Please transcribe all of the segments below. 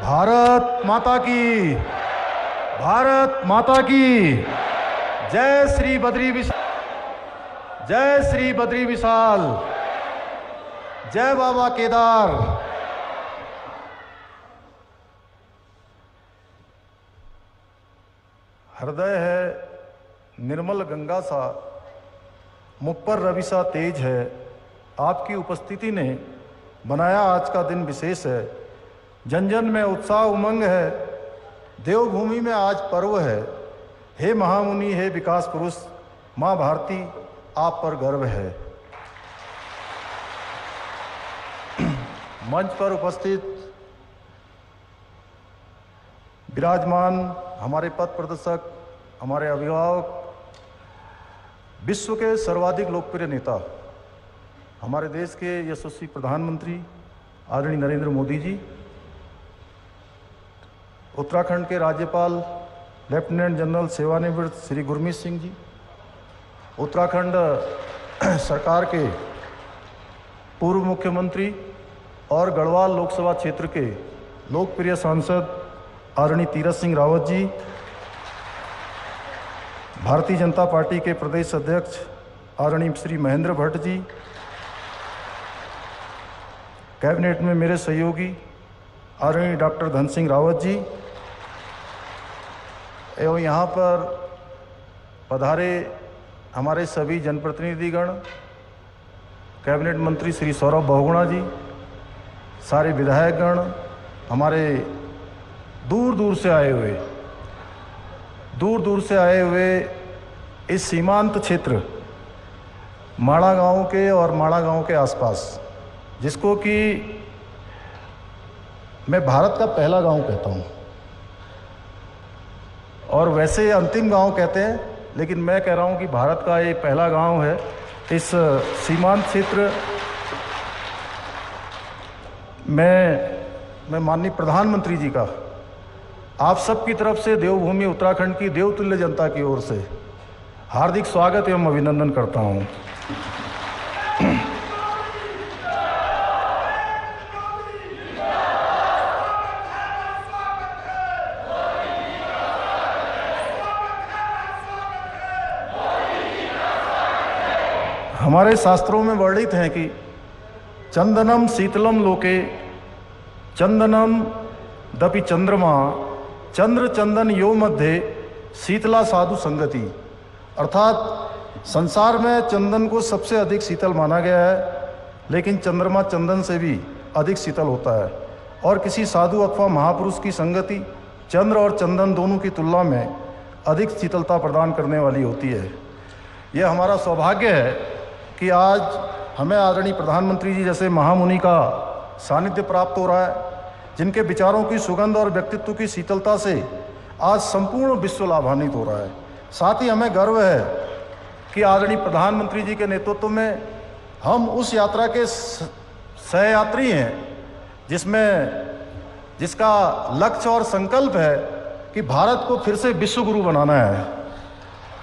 भारत माता की, भारत माता की। जय श्री बद्री विशाल, जय श्री बद्री विशाल, जय बाबा केदार। हृदय है निर्मल गंगा सा, मुख पर रवि सा तेज है। आपकी उपस्थिति ने बनाया आज का दिन विशेष है। जन जन में उत्साह उमंग है, देवभूमि में आज पर्व है। हे महामुनि, हे विकास पुरुष, माँ भारती आप पर गर्व है। मंच पर उपस्थित विराजमान हमारे पथ प्रदर्शक, हमारे अभिभावक, विश्व के सर्वाधिक लोकप्रिय नेता, हमारे देश के यशस्वी प्रधानमंत्री आदरणीय नरेंद्र मोदी जी, उत्तराखंड के राज्यपाल लेफ्टिनेंट जनरल सेवानिवृत्त श्री गुरमीत सिंह जी, उत्तराखंड सरकार के पूर्व मुख्यमंत्री और गढ़वाल लोकसभा क्षेत्र के लोकप्रिय सांसद आदरणीय तीरथ सिंह रावत जी, भारतीय जनता पार्टी के प्रदेश अध्यक्ष आदरणीय श्री महेंद्र भट्ट जी, कैबिनेट में मेरे सहयोगी आदरणीय डॉक्टर धन सिंह रावत जी, एवं यहाँ पर पधारे हमारे सभी जनप्रतिनिधिगण, कैबिनेट मंत्री श्री सौरभ बहुगुणा जी, सारे विधायकगण, हमारे दूर दूर से आए हुए इस सीमांत क्षेत्र माड़ा गांव के और माड़ा गांव के आसपास, जिसको कि मैं भारत का पहला गांव कहता हूं, और वैसे अंतिम गांव कहते हैं, लेकिन मैं कह रहा हूं कि भारत का ये पहला गांव है। इस सीमांत क्षेत्र मैं माननीय प्रधानमंत्री जी का आप सबकी तरफ से देवभूमि उत्तराखंड की देवतुल्य जनता की ओर से हार्दिक स्वागत एवं अभिनंदन करता हूं। हमारे शास्त्रों में वर्णित है कि चंदनम शीतलम लोके चंदनम दपि चंद्रमा चंद्र चंदन यो मध्य शीतला साधु संगति। अर्थात संसार में चंदन को सबसे अधिक शीतल माना गया है, लेकिन चंद्रमा चंदन से भी अधिक शीतल होता है, और किसी साधु अथवा महापुरुष की संगति चंद्र और चंदन दोनों की तुलना में अधिक शीतलता प्रदान करने वाली होती है। यह हमारा सौभाग्य है कि आज हमें आदरणीय प्रधानमंत्री जी जैसे महामुनि का सानिध्य प्राप्त हो रहा है, जिनके विचारों की सुगंध और व्यक्तित्व की शीतलता से आज संपूर्ण विश्व लाभान्वित हो रहा है। साथ ही हमें गर्व है कि आदरणीय प्रधानमंत्री जी के नेतृत्व में हम उस यात्रा के सहयात्री हैं, जिसका लक्ष्य और संकल्प है कि भारत को फिर से विश्व गुरु बनाना है।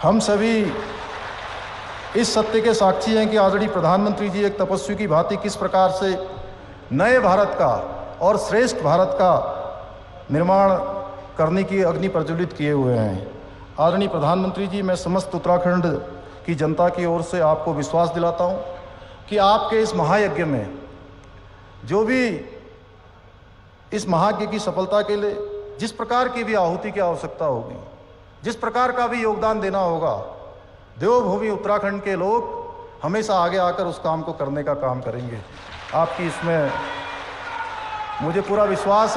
हम सभी इस सत्य के साक्षी हैं कि आदरणीय प्रधानमंत्री जी एक तपस्वी की भांति किस प्रकार से नए भारत का और श्रेष्ठ भारत का निर्माण करने की अग्नि प्रज्वलित किए हुए हैं। आदरणीय प्रधानमंत्री जी, मैं समस्त उत्तराखंड की जनता की ओर से आपको विश्वास दिलाता हूं कि आपके इस महायज्ञ में जो भी इस महायज्ञ की सफलता के लिए जिस प्रकार की भी आहुति की आवश्यकता होगी, जिस प्रकार का भी योगदान देना होगा, देवभूमि उत्तराखंड के लोग हमेशा आगे आकर उस काम को करने का काम करेंगे। आपकी इसमें मुझे पूरा विश्वास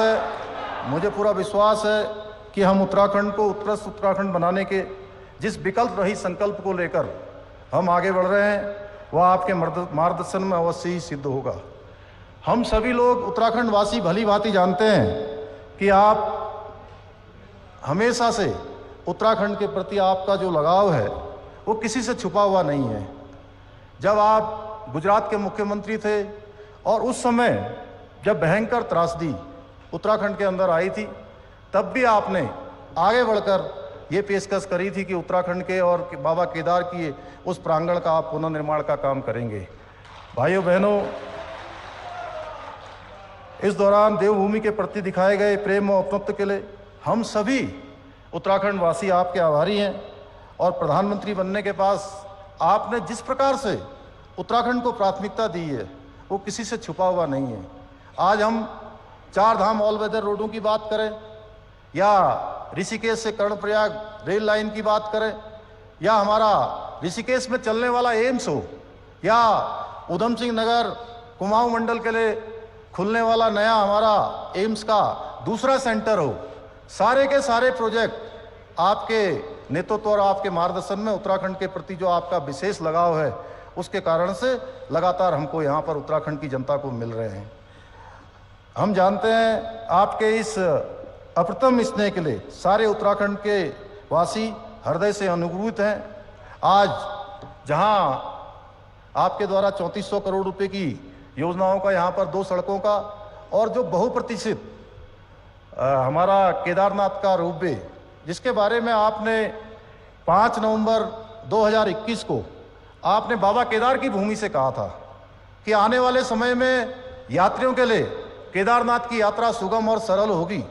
है कि हम उत्तराखंड को उत्कृष्ट उत्तराखंड बनाने के जिस विकल्प रहित संकल्प को लेकर हम आगे बढ़ रहे हैं, वह आपके मार्गदर्शन में अवश्य ही सिद्ध होगा। हम सभी लोग उत्तराखंड वासी भली भांति जानते हैं कि आप हमेशा से उत्तराखंड के प्रति आपका जो लगाव है वो किसी से छुपा हुआ नहीं है। जब आप गुजरात के मुख्यमंत्री थे और उस समय जब भयंकर त्रासदी उत्तराखंड के अंदर आई थी, तब भी आपने आगे बढ़कर ये पेशकश करी थी कि उत्तराखंड के और बाबा केदार की उस प्रांगण का आप पुनर्निर्माण का काम करेंगे। भाइयों बहनों, इस दौरान देवभूमि के प्रति दिखाए गए प्रेम और अपनत्व के लिए हम सभी उत्तराखंड वासी आपके आभारी हैं। और प्रधानमंत्री बनने के पास आपने जिस प्रकार से उत्तराखंड को प्राथमिकता दी है वो किसी से छुपा हुआ नहीं है। आज हम 4 धाम ऑल वेदर रोडों की बात करें या ऋषिकेश से कर्णप्रयाग रेल लाइन की बात करें या हमारा ऋषिकेश में चलने वाला एम्स हो या उधम सिंह नगर कुमाऊं मंडल के लिए खुलने वाला नया हमारा एम्स का दूसरा सेंटर हो, सारे के सारे प्रोजेक्ट आपके नेतृत्व और आपके मार्गदर्शन में उत्तराखंड के प्रति जो आपका विशेष लगाव है उसके कारण से लगातार हमको यहाँ पर उत्तराखंड की जनता को मिल रहे हैं। हम जानते हैं आपके इस अप्रतिम स्नेह के लिए सारे उत्तराखंड के वासी हृदय से अनुभूत हैं। आज जहाँ आपके द्वारा 3400 करोड़ रुपए की योजनाओं का यहाँ पर 2 सड़कों का और जो बहुप्रतीक्षित हमारा केदारनाथ का रोपवे जिसके बारे में आपने 5 नवंबर 2021 को आपने बाबा केदार की भूमि से कहा था कि आने वाले समय में यात्रियों के लिए केदारनाथ की यात्रा सुगम और सरल होगी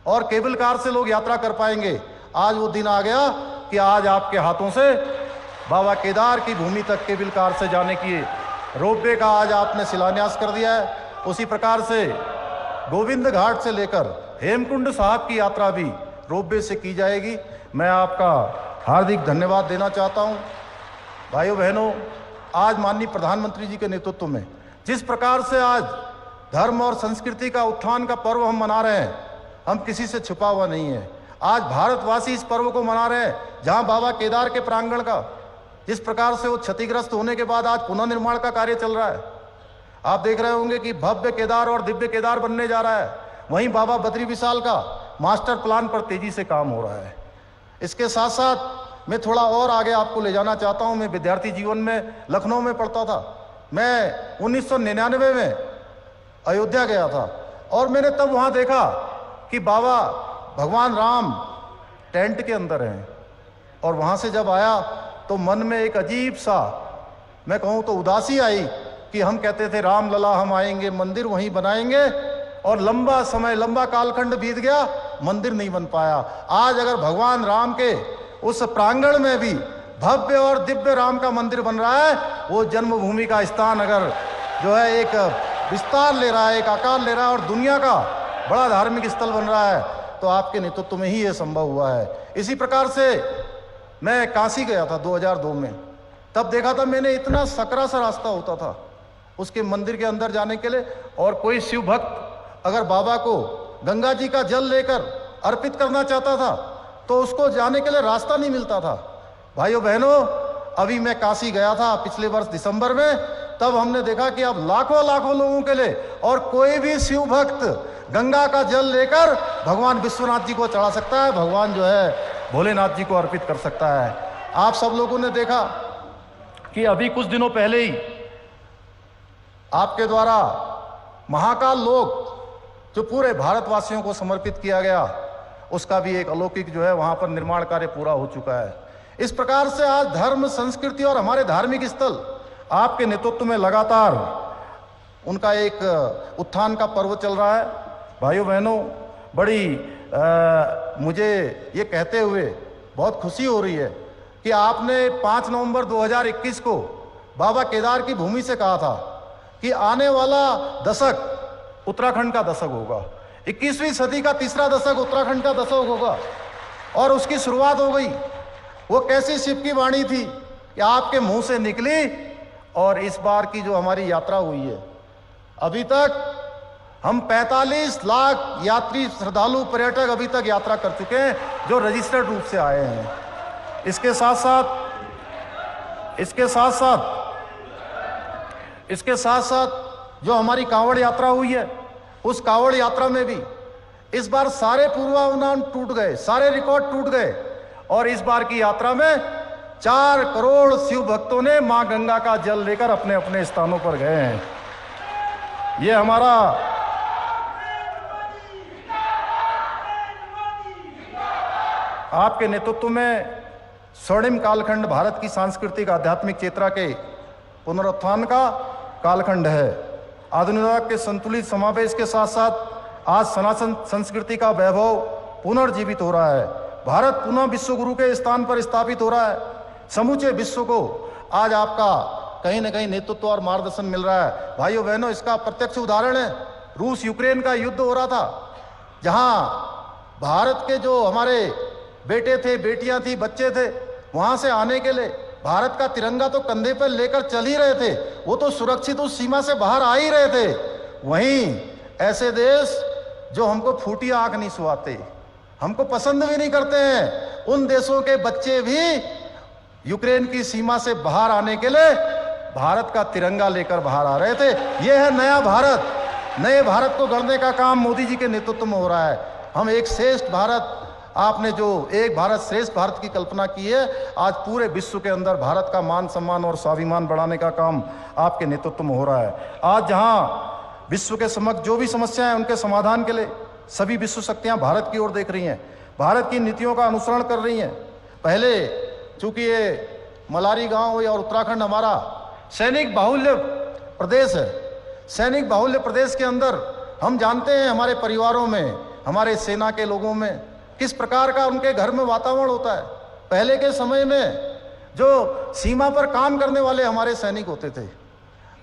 और केबल कार से लोग यात्रा कर पाएंगे। आज वो दिन आ गया कि आज आपके हाथों से बाबा केदार की भूमि तक केबल कार से जाने की रोपवे का आज आपने शिलान्यास कर दिया है। उसी प्रकार से गोविंद घाट से लेकर हेमकुंड साहब की यात्रा भी रोपवे से की जाएगी। मैं आपका हार्दिक धन्यवाद देना चाहता हूं। भाइयों बहनों, आज माननीय प्रधानमंत्री जी के नेतृत्व में जिस प्रकार से आज धर्म और संस्कृति का उत्थान का पर्व हम मना रहे हैं, हम किसी से छुपा हुआ नहीं है। आज भारतवासी इस पर्व को मना रहे हैं जहां बाबा केदार के प्रांगण का जिस प्रकार से वो क्षतिग्रस्त होने के बाद आज पुनर्निर्माण का कार्य चल रहा है। आप देख रहे होंगे कि भव्य केदार और दिव्य केदार बनने जा रहा है। वहीं बाबा बद्री विशाल का मास्टर प्लान पर तेजी से काम हो रहा है। इसके साथ साथ मैं थोड़ा और आगे आपको ले जाना चाहता हूं। मैं विद्यार्थी जीवन में लखनऊ में पढ़ता था। मैं 1999 में अयोध्या गया था और मैंने तब वहां देखा कि बाबा भगवान राम टेंट के अंदर हैं और वहां से जब आया तो मन में एक अजीब सा, मैं कहूं तो उदासी आई कि हम कहते थे राम लला हम आएंगे, मंदिर वहीं बनाएंगे, और लंबा समय लंबा कालखंड बीत गया, मंदिर नहीं बन पाया। आज अगर भगवान राम के उस प्रांगण में भी भव्य और दिव्य राम का मंदिर बन रहा है, वो जन्मभूमि का स्थान अगर जो है एक विस्तार ले रहा है, एक आकार ले रहा है और दुनिया का बड़ा धार्मिक स्थल बन रहा है, तो आपके नेतृत्व में ही ये संभव हुआ है। इसी प्रकार से मैं काशी गया था 2002 में। तब देखा था मैंने इतना सकरा सा रास्ता होता था उसके मंदिर के अंदर जाने के लिए, और कोई शिव भक्त अगर बाबा को गंगा जी का जल लेकर अर्पित करना चाहता था तो उसको जाने के लिए रास्ता नहीं मिलता था। भाइयों बहनों, अभी मैं काशी गया था पिछले वर्ष दिसंबर में, तब हमने देखा कि अब लाखों लाखों लोगों के लिए और कोई भी शिव भक्त गंगा का जल लेकर भगवान विश्वनाथ जी को चढ़ा सकता है, भगवान जो है भोलेनाथ जी को अर्पित कर सकता है। आप सब लोगों ने देखा कि अभी कुछ दिनों पहले ही आपके द्वारा महाकाल लोक जो पूरे भारतवासियों को समर्पित किया गया, उसका भी एक अलौकिक जो है वहां पर निर्माण कार्य पूरा हो चुका है। इस प्रकार से आज धर्म, संस्कृति और हमारे धार्मिक स्थल आपके नेतृत्व में लगातार उनका एक उत्थान का पर्व चल रहा है। भाइयों बहनों, बड़ी मुझे ये कहते हुए बहुत खुशी हो रही है कि आपने 5 नवंबर 2021 को बाबा केदार की भूमि से कहा था कि आने वाला दशक उत्तराखंड का दशक होगा, 21वीं सदी का तीसरा दशक उत्तराखंड का दशक होगा, और उसकी शुरुआत हो गई। वो कैसी शिव की वाणी थी कि आपके मुंह से निकली, और इस बार की जो हमारी यात्रा हुई है, अभी तक हम 45 लाख यात्री, श्रद्धालु, पर्यटक अभी तक यात्रा कर चुके हैं जो रजिस्टर्ड रूप से आए हैं। इसके साथ साथ जो हमारी कांवड़ यात्रा हुई है, उस कांवड़ यात्रा में भी इस बार सारे पूर्वानुमान टूट गए, सारे रिकॉर्ड टूट गए, और इस बार की यात्रा में 4 करोड़ शिव भक्तों ने मां गंगा का जल लेकर अपने अपने स्थानों पर गए हैं। ये हमारा आपके नेतृत्व में स्वर्णिम कालखंड भारत की सांस्कृतिक आध्यात्मिक चेतना के पुनरुत्थान का कालखंड है। आधुनिकता के संतुलित समावेश के साथ साथ आज सनातन संस्कृति का वैभव पुनर्जीवित हो रहा है। भारत पुनः विश्व गुरु के स्थान पर स्थापित हो रहा है। समूचे विश्व को आज आपका कहीं न कहीं नेतृत्व और मार्गदर्शन मिल रहा है। भाइयों बहनों, इसका प्रत्यक्ष उदाहरण है रूस यूक्रेन का युद्ध हो रहा था, जहां भारत के जो हमारे बेटे थे, बेटियां थी, बच्चे थे, वहां से आने के लिए भारत का तिरंगा तो कंधे पर लेकर चल ही रहे थे, वो तो सुरक्षित उस सीमा से बाहर आ ही रहे थे। वहीं ऐसे देश जो हमको फूटी आंख नहीं सुहाते, हमको पसंद भी नहीं करते हैं, उन देशों के बच्चे भी यूक्रेन की सीमा से बाहर आने के लिए भारत का तिरंगा लेकर बाहर आ रहे थे। यह है नया भारत। नए भारत को गढ़ने का काम मोदी जी के नेतृत्व में हो रहा है। हम एक श्रेष्ठ भारत, आपने जो एक भारत श्रेष्ठ भारत की कल्पना की है, आज पूरे विश्व के अंदर भारत का मान सम्मान और स्वाभिमान बढ़ाने का काम आपके नेतृत्व में हो रहा है। आज जहां विश्व के समक्ष जो भी समस्याएं हैं, उनके समाधान के लिए सभी विश्व शक्तियां भारत की ओर देख रही हैं, भारत की नीतियों का अनुसरण कर रही हैं। पहले चूंकि ये मलारी गांव या उत्तराखंड हमारा सैनिक बाहुल्य प्रदेश है, सैनिक बाहुल्य प्रदेश के अंदर हम जानते हैं हमारे परिवारों में, हमारे सेना के लोगों में किस प्रकार का उनके घर में वातावरण होता है। पहले के समय में जो सीमा पर काम करने वाले हमारे सैनिक होते थे,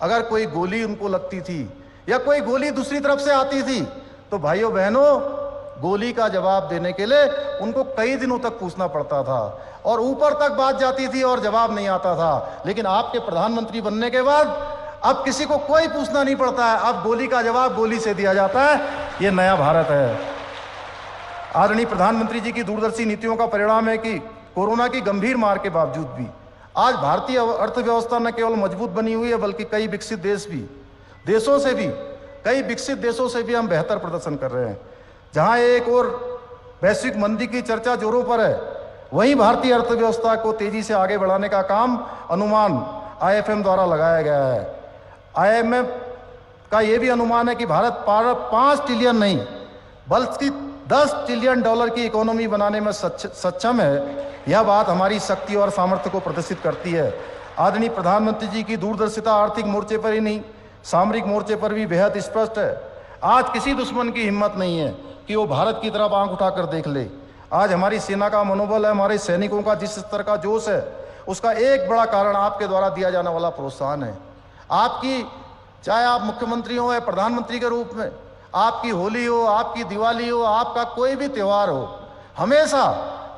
अगर कोई गोली उनको लगती थी या कोई गोली दूसरी तरफ से आती थी, तो भाइयों बहनों, गोली का जवाब देने के लिए उनको कई दिनों तक पूछना पड़ता था और ऊपर तक बात जाती थी और जवाब नहीं आता था। लेकिन आपके प्रधानमंत्री बनने के बाद अब किसी को कोई पूछना नहीं पड़ता है, अब गोली का जवाब गोली से दिया जाता है। ये नया भारत है। आदरणीय प्रधानमंत्री जी की दूरदर्शी नीतियों का परिणाम है कि कोरोना की गंभीर मार के बावजूद भी आज भारतीय अर्थव्यवस्था न केवल मजबूत बनी हुई है, बल्कि कई विकसित देशों से भी हम बेहतर प्रदर्शन कर रहे हैं। जहां एक और वैश्विक मंदी की चर्चा जोरों पर है, वहीं भारतीय अर्थव्यवस्था को तेजी से आगे बढ़ाने का काम अनुमान IFM द्वारा लगाया गया है। IMF का यह भी अनुमान है कि भारत 5 ट्रिलियन नहीं बल्कि 10 ट्रिलियन डॉलर की इकोनॉमी बनाने में सक्षम है। यह बात हमारी शक्ति और सामर्थ्य को प्रदर्शित करती है। आदरणीय प्रधानमंत्री जी की दूरदर्शिता आर्थिक मोर्चे पर ही नहीं, सामरिक मोर्चे पर भी बेहद स्पष्ट है। आज किसी दुश्मन की हिम्मत नहीं है कि वो भारत की तरफ आंख उठाकर देख ले। आज हमारी सेना का मनोबल है, हमारे सैनिकों का जिस स्तर का जोश है, उसका एक बड़ा कारण आपके द्वारा दिया जाने वाला प्रोत्साहन है। आपकी, चाहे आप मुख्यमंत्री हो या प्रधानमंत्री के रूप में, आपकी होली हो, आपकी दिवाली हो, आपका कोई भी त्यौहार हो, हमेशा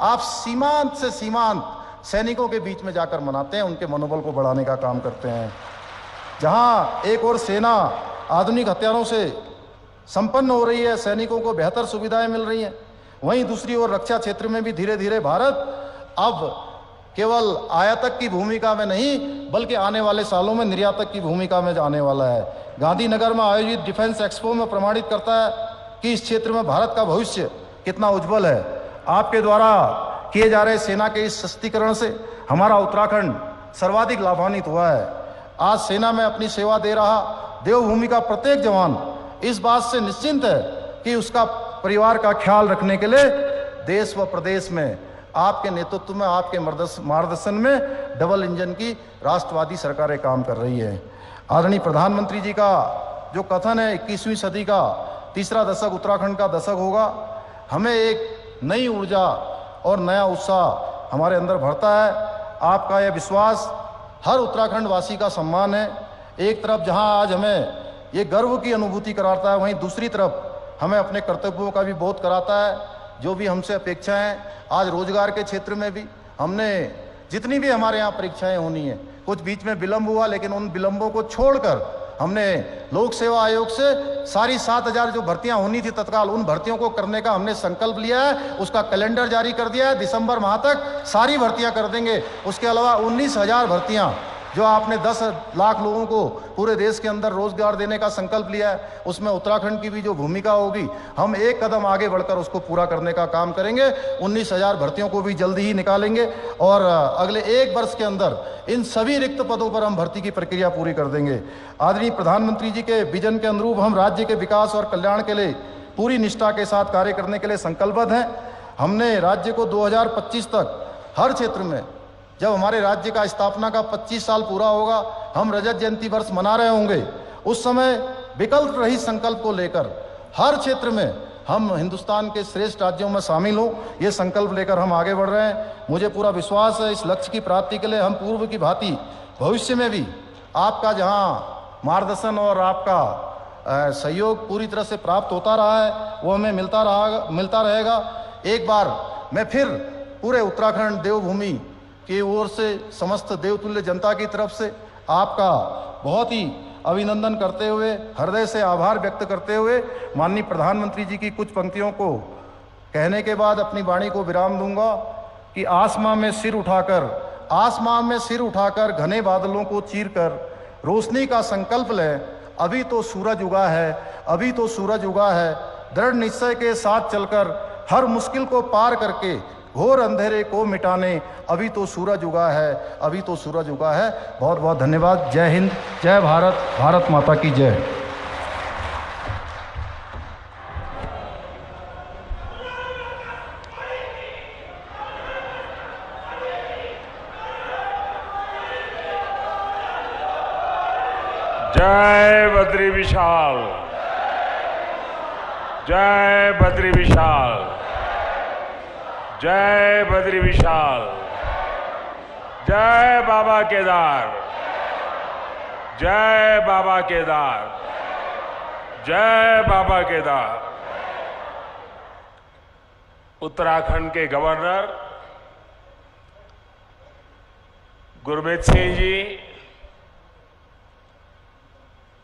आप सीमांत से सीमांत सैनिकों के बीच में जाकर मनाते हैं, उनके मनोबल को बढ़ाने का काम करते हैं। जहां एक और सेना आधुनिक हथियारों से संपन्न हो रही है, सैनिकों को बेहतर सुविधाएं मिल रही हैं, वहीं दूसरी ओर रक्षा क्षेत्र में भी धीरे धीरे भारत अब केवल आयातक की भूमिका में नहीं, बल्कि आने वाले सालों में निर्यातक की भूमिका में आने वाला है। गांधीनगर में आयोजित डिफेंस एक्सपो में प्रमाणित करता है कि इस क्षेत्र में भारत का भविष्य कितना उज्जवल है। आपके द्वारा किए जा रहे सेना के इस सशक्तिकरण से हमारा उत्तराखंड सर्वाधिक लाभान्वित हुआ है। आज सेना में अपनी सेवा दे रहा देवभूमि का प्रत्येक जवान इस बात से निश्चिंत है कि उसका परिवार का ख्याल रखने के लिए देश व प्रदेश में आपके नेतृत्व में, आपके मार्गदर्शन में डबल इंजन की राष्ट्रवादी सरकारें काम कर रही है। आदरणीय प्रधानमंत्री जी का जो कथन है 21वीं सदी का तीसरा दशक उत्तराखंड का दशक होगा, हमें एक नई ऊर्जा और नया उत्साह हमारे अंदर भरता है। आपका यह विश्वास हर उत्तराखंड वासी का सम्मान है। एक तरफ जहां आज हमें ये गर्व की अनुभूति कराता है, वहीं दूसरी तरफ हमें अपने कर्तव्यों का भी बोध कराता है। जो भी हमसे अपेक्षाएं, आज रोजगार के क्षेत्र में भी हमने जितनी भी हमारे यहाँ परीक्षाएं होनी है, कुछ बीच में विलंब हुआ, लेकिन उन विलंबों को छोड़कर हमने लोक सेवा आयोग से सारी 7000 जो भर्तियां होनी थी तत्काल, उन भर्तियों को करने का हमने संकल्प लिया है। उसका कैलेंडर जारी कर दिया है, दिसंबर माह तक सारी भर्तियां कर देंगे। उसके अलावा 19,000 भर्तियां जो आपने 10 लाख लोगों को पूरे देश के अंदर रोजगार देने का संकल्प लिया है, उसमें उत्तराखंड की भी जो भूमिका होगी, हम एक कदम आगे बढ़कर उसको पूरा करने का काम करेंगे। 19,000 भर्तियों को भी जल्दी ही निकालेंगे और अगले 1 वर्ष के अंदर इन सभी रिक्त पदों पर हम भर्ती की प्रक्रिया पूरी कर देंगे। आदरणीय प्रधानमंत्री जी के विजन के अनुरूप हम राज्य के विकास और कल्याण के लिए पूरी निष्ठा के साथ कार्य करने के लिए संकल्पबद्ध हैं। हमने राज्य को 2025 तक हर क्षेत्र में, जब हमारे राज्य का स्थापना का 25 साल पूरा होगा, हम रजत जयंती वर्ष मना रहे होंगे, उस समय विकल्प रहित संकल्प को लेकर हर क्षेत्र में हम हिंदुस्तान के श्रेष्ठ राज्यों में शामिल हों, ये संकल्प लेकर हम आगे बढ़ रहे हैं। मुझे पूरा विश्वास है इस लक्ष्य की प्राप्ति के लिए हम पूर्व की भांति भविष्य में भी आपका जहां मार्गदर्शन और आपका सहयोग पूरी तरह से प्राप्त होता रहा है वो हमें मिलता रहेगा। एक बार मैं फिर पूरे उत्तराखंड देवभूमि की ओर से समस्त देवतुल्य जनता की तरफ से आपका बहुत ही अभिनंदन करते हुए, हृदय से आभार व्यक्त करते हुए माननीय प्रधानमंत्री जी की कुछ पंक्तियों को कहने के बाद अपनी वाणी को विराम दूंगा कि आसमां में सिर उठाकर घने बादलों को चीरकर रोशनी का संकल्प लें। अभी तो सूरज उगा है, दृढ़ निश्चय के साथ चलकर हर मुश्किल को पार करके घोर अंधेरे को मिटाने अभी तो सूरज उगा है। बहुत बहुत धन्यवाद। जय हिंद, जय भारत, भारत माता की जय। जय बद्री विशाल, जय बद्री विशाल, जय बद्री विशाल, जय बाबा केदार, जय बाबा केदार, जय बाबा केदार। उत्तराखंड के गवर्नर गुरमीत सिंह जी,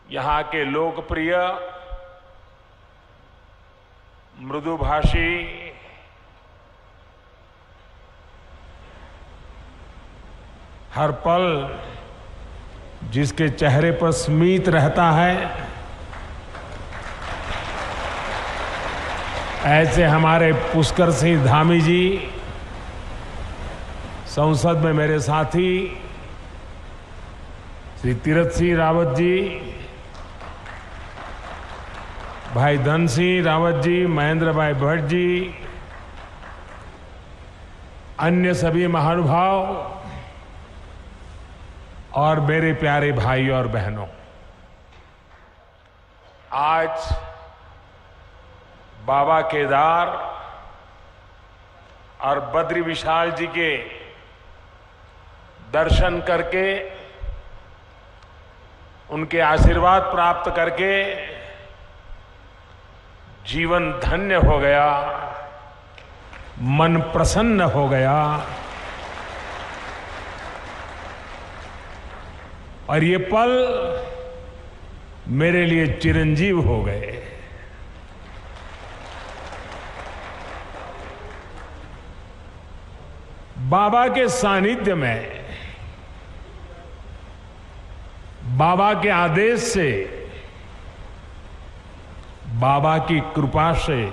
यहां के लोकप्रिय मृदुभाषी हर पल जिसके चेहरे पर स्मित रहता है, ऐसे हमारे पुष्कर सिंह धामी जी, संसद में मेरे साथी श्री तीरथ सिंह रावत जी, भाई धन सिंह रावत जी, महेंद्र भाई भट्ट जी, अन्य सभी महानुभाव और मेरे प्यारे भाई और बहनों, आज बाबा केदार और बद्री विशाल जी के दर्शन करके, उनके आशीर्वाद प्राप्त करके जीवन धन्य हो गया, मन प्रसन्न हो गया। और ये पल मेरे लिए चिरंजीव हो गए। बाबा के सानिध्य में, बाबा के आदेश से, बाबा की कृपा से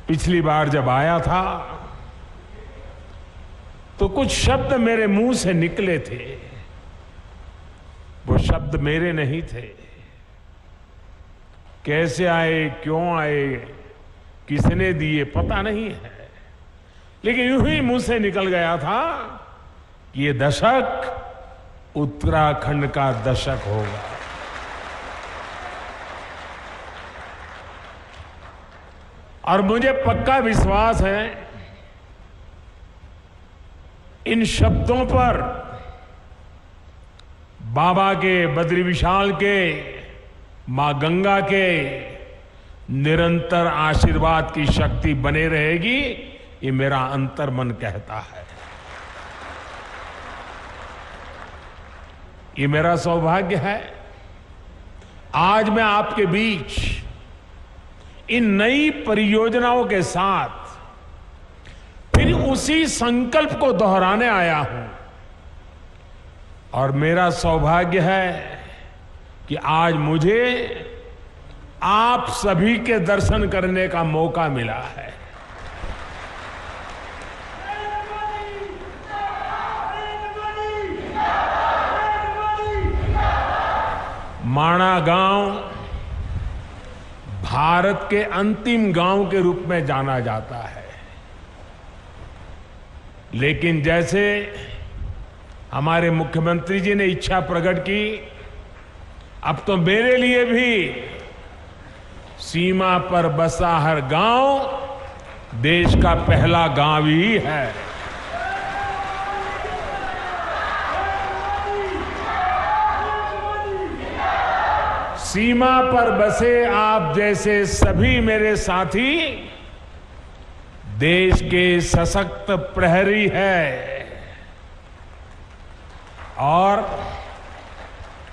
पिछली बार जब आया था तो कुछ शब्द मेरे मुंह से निकले थे। वो शब्द मेरे नहीं थे। कैसे आए, क्यों आए, किसने दिए, पता नहीं है, लेकिन यूं ही मुंह से निकल गया था कि ये दशक उत्तराखंड का दशक होगा। और मुझे पक्का विश्वास है इन शब्दों पर बाबा के, बद्री विशाल के, मां गंगा के निरंतर आशीर्वाद की शक्ति बने रहेगी, ये मेरा अंतर्मन कहता है। ये मेरा सौभाग्य है आज मैं आपके बीच इन नई परियोजनाओं के साथ फिर उसी संकल्प को दोहराने आया हूं। और मेरा सौभाग्य है कि आज मुझे आप सभी के दर्शन करने का मौका मिला है। माणा गांव भारत के अंतिम गांव के रूप में जाना जाता है, लेकिन जैसे हमारे मुख्यमंत्री जी ने इच्छा प्रकट की अब तो मेरे लिए भी सीमा पर बसा हर गांव देश का पहला गांव ही है। सीमा पर बसे आप जैसे सभी मेरे साथी देश के सशक्त प्रहरी है। और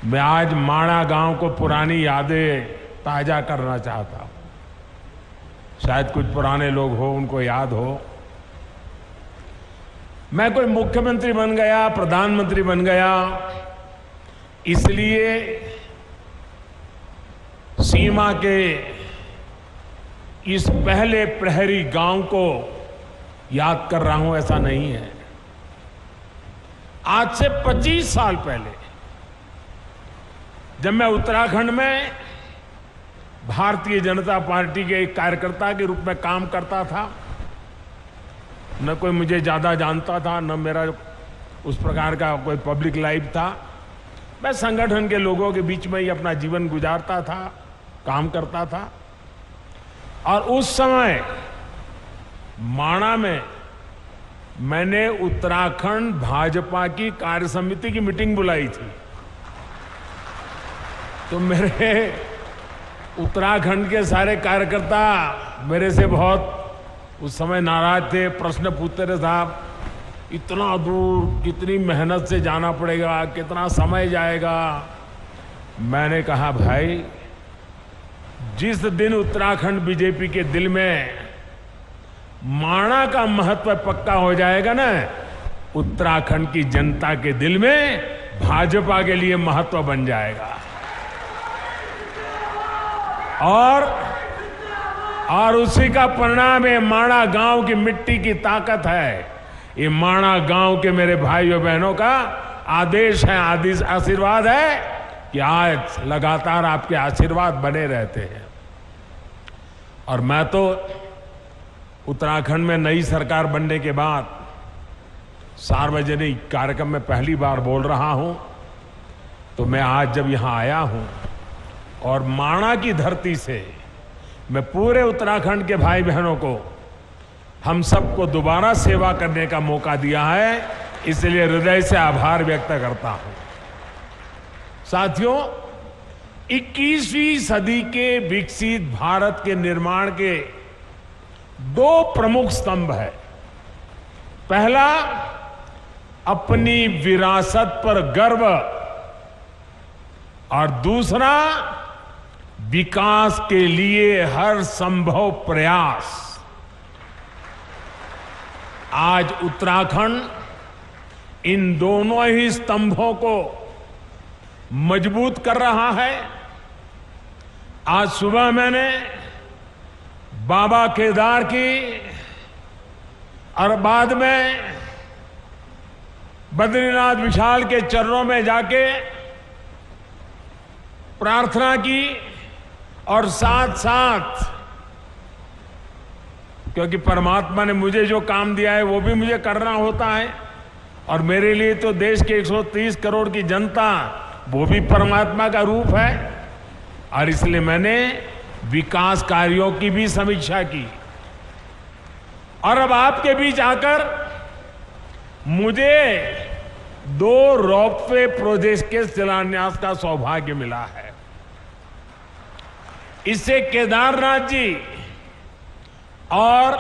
मैं आज माणा गांव को पुरानी यादें ताजा करना चाहता हूं। शायद कुछ पुराने लोग हो, उनको याद हो। मैं कोई मुख्यमंत्री बन गया, प्रधानमंत्री बन गया, इसलिए सीमा के इस पहले प्रहरी गांव को याद कर रहा हूं, ऐसा नहीं है। आज से 25 साल पहले जब मैं उत्तराखंड में भारतीय जनता पार्टी के एक कार्यकर्ता के रूप में काम करता था, न कोई मुझे ज्यादा जानता था, न मेरा उस प्रकार का कोई पब्लिक लाइफ था। मैं संगठन के लोगों के बीच में ही अपना जीवन गुजारता था, काम करता था। और उस समय माणा में मैंने उत्तराखंड भाजपा की कार्य समिति की मीटिंग बुलाई थी। तो मेरे उत्तराखंड के सारे कार्यकर्ता मेरे से बहुत उस समय नाराज थे, प्रश्न पूछते रहे, साहब इतना दूर कितनी मेहनत से जाना पड़ेगा, कितना समय जाएगा। मैंने कहा भाई, जिस दिन उत्तराखंड बीजेपी के दिल में माणा का महत्व पक्का हो जाएगा ना, उत्तराखंड की जनता के दिल में भाजपा के लिए महत्व बन जाएगा। और उसी का परिणाम है माणा गांव की मिट्टी की ताकत है। ये माणा गांव के मेरे भाइयों बहनों का आदेश है, आशीर्वाद है कि आज लगातार आपके आशीर्वाद बने रहते हैं। और मैं तो उत्तराखंड में नई सरकार बनने के बाद सार्वजनिक कार्यक्रम में पहली बार बोल रहा हूं। तो मैं आज जब यहां आया हूं और माणा की धरती से मैं पूरे उत्तराखंड के भाई बहनों को, हम सबको दोबारा सेवा करने का मौका दिया है, इसलिए हृदय से आभार व्यक्त करता हूं। साथियों, 21वीं सदी के विकसित भारत के निर्माण के 2 प्रमुख स्तंभ है। पहला, अपनी विरासत पर गर्व, और दूसरा, विकास के लिए हर संभव प्रयास। आज उत्तराखंड इन दोनों ही स्तंभों को मजबूत कर रहा है। आज सुबह मैंने बाबा केदार की और बाद में बद्रीनाथ विशाल के चरणों में जाके प्रार्थना की, और साथ साथ, क्योंकि परमात्मा ने मुझे जो काम दिया है वो भी मुझे करना होता है, और मेरे लिए तो देश के 130 करोड़ की जनता वो भी परमात्मा का रूप है। और इसलिए मैंने विकास कार्यों की भी समीक्षा की। और अब आपके बीच आकर मुझे 2 रोपवे प्रोजेक्ट के शिलान्यास का सौभाग्य मिला है। इससे केदारनाथ जी और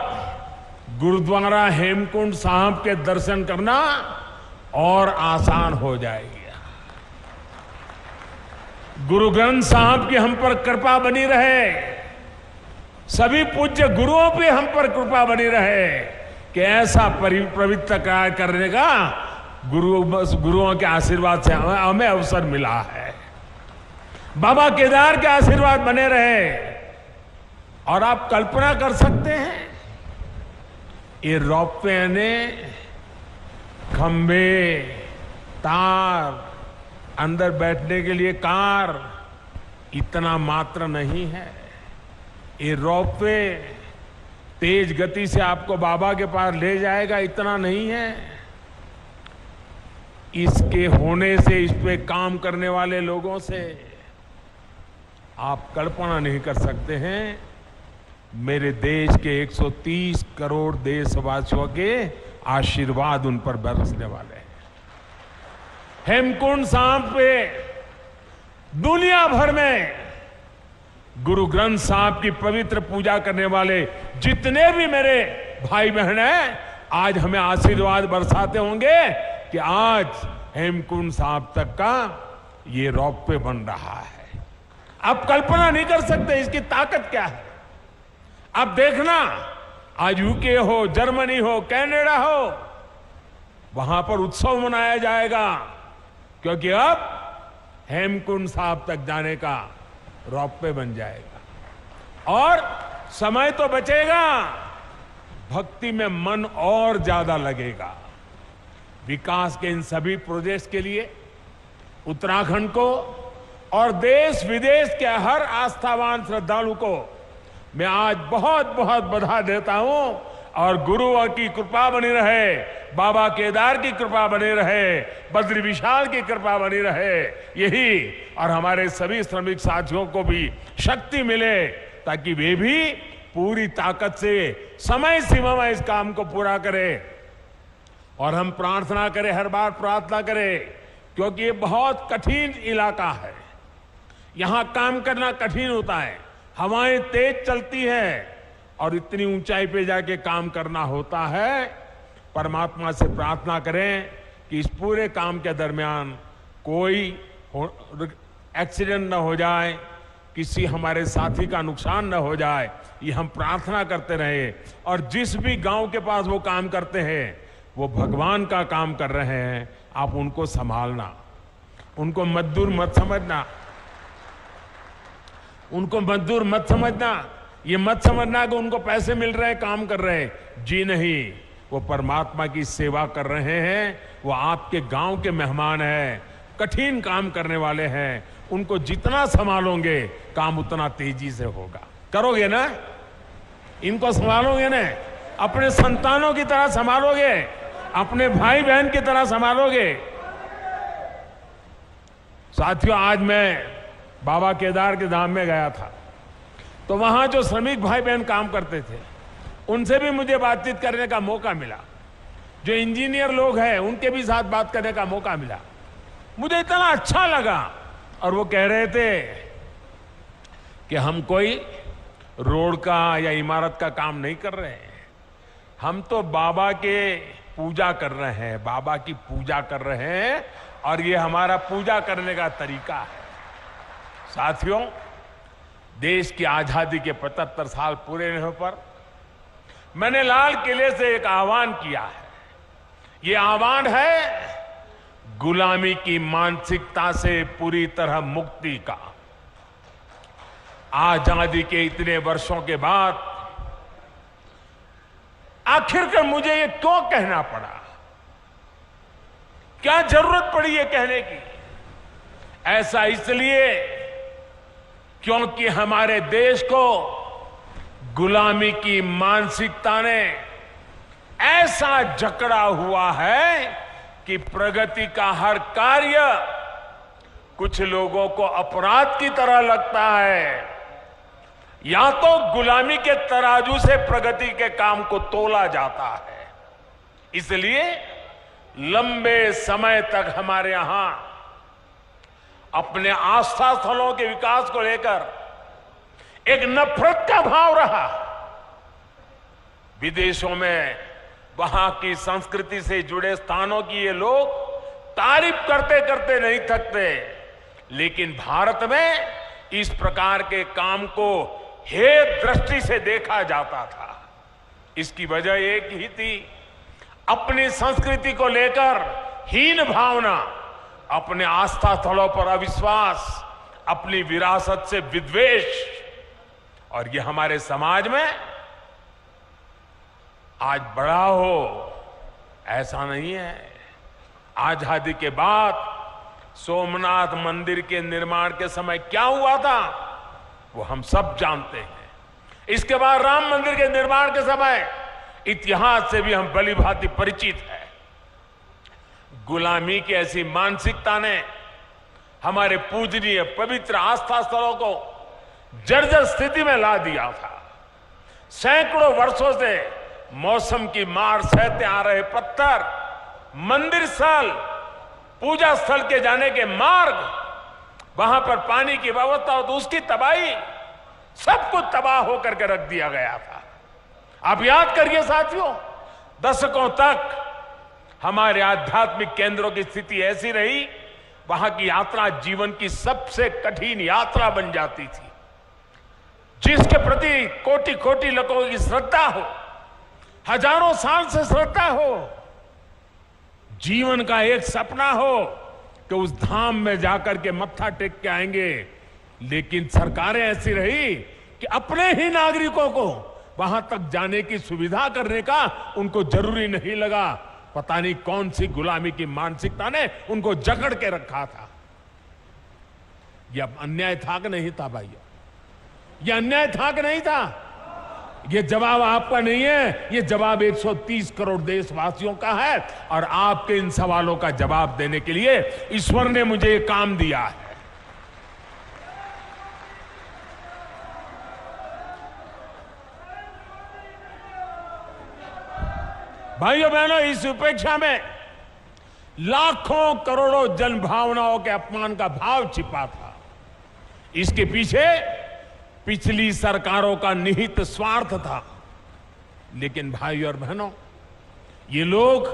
गुरुद्वारा हेमकुंड साहब के दर्शन करना और आसान हो जाएगा। गुरु ग्रंथ साहब की हम पर कृपा बनी रहे, सभी पूज्य गुरुओं पे हम पर कृपा बनी रहे कि ऐसा पवित्र कार्य करने का गुरुओं के आशीर्वाद से हमें अवसर मिला है। बाबा केदार के आशीर्वाद बने रहे। और आप कल्पना कर सकते हैं, ये रोपवे ने खंभे, तार, अंदर बैठने के लिए कार, इतना मात्र नहीं है। ये रोपवे तेज गति से आपको बाबा के पास ले जाएगा, इतना नहीं है। इसके होने से, इस पे काम करने वाले लोगों से आप कल्पना नहीं कर सकते हैं मेरे देश के 130 करोड़ देशवासियों के आशीर्वाद उन पर बरसने वाले हैं। हेमकुंड साहिब पे दुनिया भर में गुरु ग्रंथ साहिब की पवित्र पूजा करने वाले जितने भी मेरे भाई बहन हैं, आज हमें आशीर्वाद बरसाते होंगे कि आज हेमकुंड साहिब तक का ये रोपवे बन रहा है। आप कल्पना नहीं कर सकते इसकी ताकत क्या है। अब देखना, आज यूके हो, जर्मनी हो, कनाडा हो, वहां पर उत्सव मनाया जाएगा, क्योंकि अब हेमकुंड साहिब तक जाने का रोपवे बन जाएगा। और समय तो बचेगा, भक्ति में मन और ज्यादा लगेगा। विकास के इन सभी प्रोजेक्ट्स के लिए उत्तराखंड को और देश विदेश के हर आस्थावान श्रद्धालु को मैं आज बहुत बहुत बधाई देता हूं। और गुरुओं की कृपा बनी रहे, बाबा केदार की कृपा बनी रहे, बद्री विशाल की कृपा बनी रहे, यही और हमारे सभी श्रमिक साथियों को भी शक्ति मिले ताकि वे भी पूरी ताकत से समय सीमा में इस काम को पूरा करें। और हम प्रार्थना करें, हर बार प्रार्थना करें, क्योंकि ये बहुत कठिन इलाका है, यहां काम करना कठिन होता है, हवाएं तेज चलती है और इतनी ऊंचाई पे जाके काम करना होता है। परमात्मा से प्रार्थना करें कि इस पूरे काम के दरमियान कोई एक्सीडेंट न हो जाए, किसी हमारे साथी का नुकसान न हो जाए, ये हम प्रार्थना करते रहे। और जिस भी गांव के पास वो काम करते हैं, वो भगवान का काम कर रहे हैं, आप उनको संभालना, उनको मजदूर मत समझना, उनको मजदूर मत समझना, ये मत समझना कि उनको पैसे मिल रहे हैं, काम कर रहे हैं। जी नहीं, वो परमात्मा की सेवा कर रहे हैं, वो आपके गांव के मेहमान हैं, कठिन काम करने वाले हैं। उनको जितना संभालोगे काम उतना तेजी से होगा। करोगे ना, इनको संभालोगे ना, अपने संतानों की तरह संभालोगे, अपने भाई बहन की तरह संभालोगे। साथियों, आज मैं बाबा केदार के धाम में गया था, तो वहां जो श्रमिक भाई बहन काम करते थे उनसे भी मुझे बातचीत करने का मौका मिला। जो इंजीनियर लोग हैं उनके भी साथ बात करने का मौका मिला। मुझे इतना अच्छा लगा। और वो कह रहे थे कि हम कोई रोड का या इमारत का काम नहीं कर रहे हैं, हम तो बाबा के पूजा कर रहे हैं, बाबा की पूजा कर रहे हैं, और ये हमारा पूजा करने का तरीका है। साथियों, देश की आजादी के 75 साल पूरे होने पर मैंने लाल किले से एक आह्वान किया है। ये आह्वान है गुलामी की मानसिकता से पूरी तरह मुक्ति का। आजादी के इतने वर्षों के बाद आखिरकार मुझे ये क्यों कहना पड़ा, क्या जरूरत पड़ी ये कहने की? ऐसा इसलिए क्योंकि हमारे देश को गुलामी की मानसिकता ने ऐसा जकड़ा हुआ है कि प्रगति का हर कार्य कुछ लोगों को अपराध की तरह लगता है। या तो गुलामी के तराजू से प्रगति के काम को तोला जाता है। इसलिए लंबे समय तक हमारे यहां अपने आस्था स्थलों के विकास को लेकर एक नफरत का भाव रहा। विदेशों में वहां की संस्कृति से जुड़े स्थानों की ये लोग तारीफ करते करते नहीं थकते, लेकिन भारत में इस प्रकार के काम को हेय दृष्टि से देखा जाता था। इसकी वजह एक ही थी, अपनी संस्कृति को लेकर हीन भावना, अपने आस्था स्थलों पर अविश्वास, अपनी विरासत से विद्वेष। और ये हमारे समाज में आज बड़ा हो ऐसा नहीं है। आजादी के बाद सोमनाथ मंदिर के निर्माण के समय क्या हुआ था वो हम सब जानते हैं। इसके बाद राम मंदिर के निर्माण के समय इतिहास से भी हम भली भांति परिचित है। गुलामी की ऐसी मानसिकता ने हमारे पूजनीय पवित्र आस्था स्थलों को जर्जर स्थिति में ला दिया था। सैकड़ों वर्षों से मौसम की मार सहते आ रहे पत्थर, मंदिर स्थल, पूजा स्थल के जाने के मार्ग, वहां पर पानी की व्यवस्था हो तो उसकी तबाही, सब कुछ तबाह होकर के रख दिया गया था। आप याद करिए साथियों, दशकों तक हमारे आध्यात्मिक केंद्रों की स्थिति ऐसी रही, वहां की यात्रा जीवन की सबसे कठिन यात्रा बन जाती थी। जिसके प्रति कोटि कोटि लोगों की श्रद्धा हो, हजारों साल से श्रद्धा हो, जीवन का एक सपना हो कि उस धाम में जाकर के मत्था टेक के आएंगे, लेकिन सरकारें ऐसी रही कि अपने ही नागरिकों को वहां तक जाने की सुविधा करने का उनको जरूरी नहीं लगा। पता नहीं कौन सी गुलामी की मानसिकता ने उनको जकड़ के रखा था। यह अन्याय था कि नहीं था भाइयों? यह अन्याय था कि नहीं था? यह जवाब आपका नहीं है, यह जवाब 130 करोड़ देशवासियों का है। और आपके इन सवालों का जवाब देने के लिए ईश्वर ने मुझे यह काम दिया है। भाइयों बहनों, इस उपेक्षा में लाखों करोड़ों जन भावनाओं के अपमान का भाव छिपा था। इसके पीछे पिछली सरकारों का निहित स्वार्थ था। लेकिन भाइयों और बहनों, ये लोग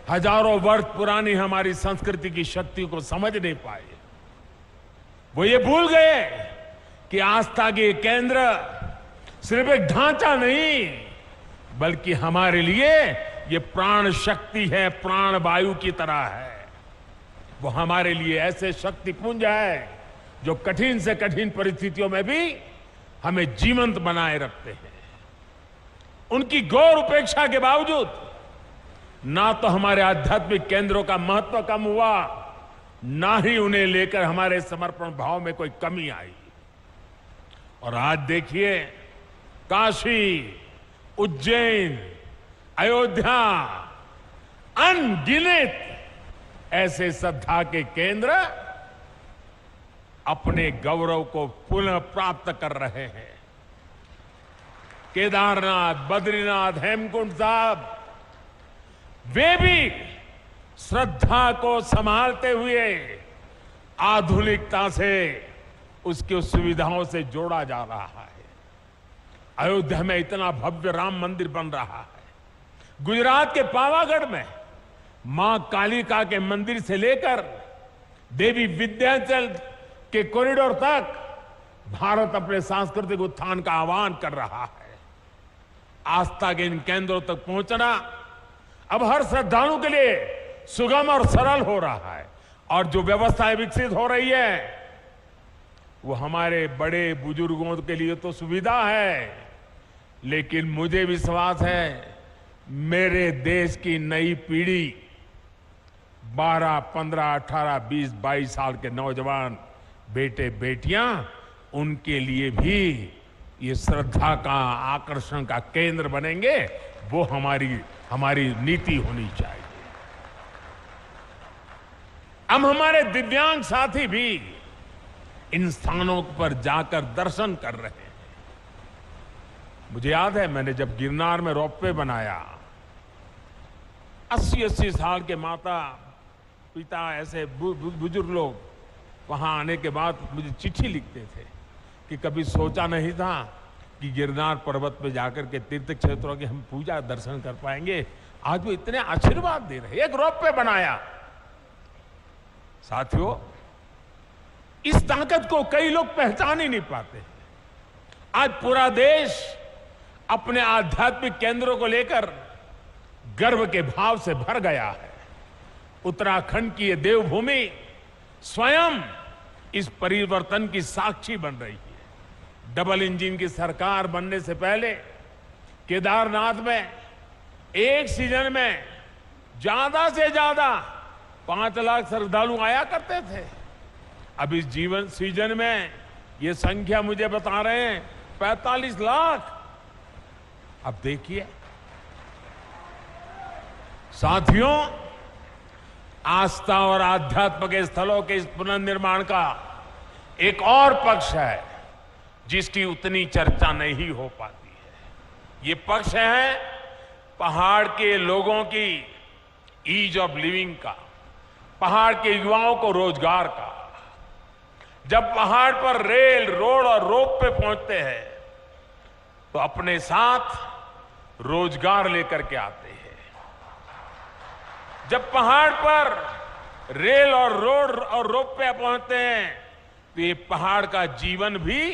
हजारों वर्ष पुरानी हमारी संस्कृति की शक्ति को समझ नहीं पाए। वो ये भूल गए कि आस्था के केंद्र सिर्फ एक ढांचा नहीं, बल्कि हमारे लिए ये प्राण शक्ति है, प्राण वायु की तरह है। वो हमारे लिए ऐसे शक्तिपुंज है जो कठिन से कठिन परिस्थितियों में भी हमें जीवंत बनाए रखते हैं। उनकी घोर उपेक्षा के बावजूद ना तो हमारे आध्यात्मिक केंद्रों का महत्व कम हुआ, ना ही उन्हें लेकर हमारे समर्पण भाव में कोई कमी आई। और आज देखिए, काशी, उज्जैन, अयोध्या, अनगिनत ऐसे श्रद्धा के केंद्र अपने गौरव को पुनः प्राप्त कर रहे हैं। केदारनाथ, बद्रीनाथ, हेमकुंड साहब, वे भी श्रद्धा को संभालते हुए आधुनिकता से उसकी सुविधाओं से जोड़ा जा रहा है। अयोध्या में इतना भव्य राम मंदिर बन रहा है। गुजरात के पावागढ़ में मां कालिका के मंदिर से लेकर देवी विंध्याचल के कॉरिडोर तक भारत अपने सांस्कृतिक उत्थान का आह्वान कर रहा है। आस्था के इन केंद्रों तक पहुंचना अब हर श्रद्धालु के लिए सुगम और सरल हो रहा है। और जो व्यवस्थाएं विकसित हो रही है, वो हमारे बड़े बुजुर्गों के लिए तो सुविधा है, लेकिन मुझे विश्वास है मेरे देश की नई पीढ़ी 12, 15, 18, 20, 22 साल के नौजवान बेटे बेटियां, उनके लिए भी ये श्रद्धा का आकर्षण का केंद्र बनेंगे। वो हमारी नीति होनी चाहिए। अब हमारे दिव्यांग साथी भी इन स्थानों पर जाकर दर्शन कर रहे हैं। मुझे याद है, मैंने जब गिरनार में रोपवे बनाया, 80-80 साल के माता पिता ऐसे बुजुर्ग लोग वहां आने के बाद मुझे चिट्ठी लिखते थे कि कभी सोचा नहीं था कि गिरनार पर्वत पे जाकर के तीर्थ क्षेत्रों की हम पूजा दर्शन कर पाएंगे। आज वो इतने आशीर्वाद दे रहे हैं। एक रोपवे बनाया। साथियों, इस ताकत को कई लोग पहचान ही नहीं पाते। आज पूरा देश अपने आध्यात्मिक केंद्रों को लेकर गर्व के भाव से भर गया है। उत्तराखंड की ये देवभूमि स्वयं इस परिवर्तन की साक्षी बन रही है। डबल इंजन की सरकार बनने से पहले केदारनाथ में एक सीजन में ज्यादा से ज्यादा 5 लाख श्रद्धालु आया करते थे। अब इस सीजन में ये संख्या मुझे बता रहे हैं 45 लाख। अब देखिए साथियों, आस्था और आध्यात्म के स्थलों के इस पुनर्निर्माण का एक और पक्ष है जिसकी उतनी चर्चा नहीं हो पाती है। ये पक्ष है पहाड़ के लोगों की ईज ऑफ लिविंग का, पहाड़ के युवाओं को रोजगार का। जब पहाड़ पर रेल, रोड और रोप पे पहुंचते हैं तो अपने साथ रोजगार लेकर के आते हैं। जब पहाड़ पर रेल और रोड और रोप पे पहुंचते हैं तो ये पहाड़ का जीवन भी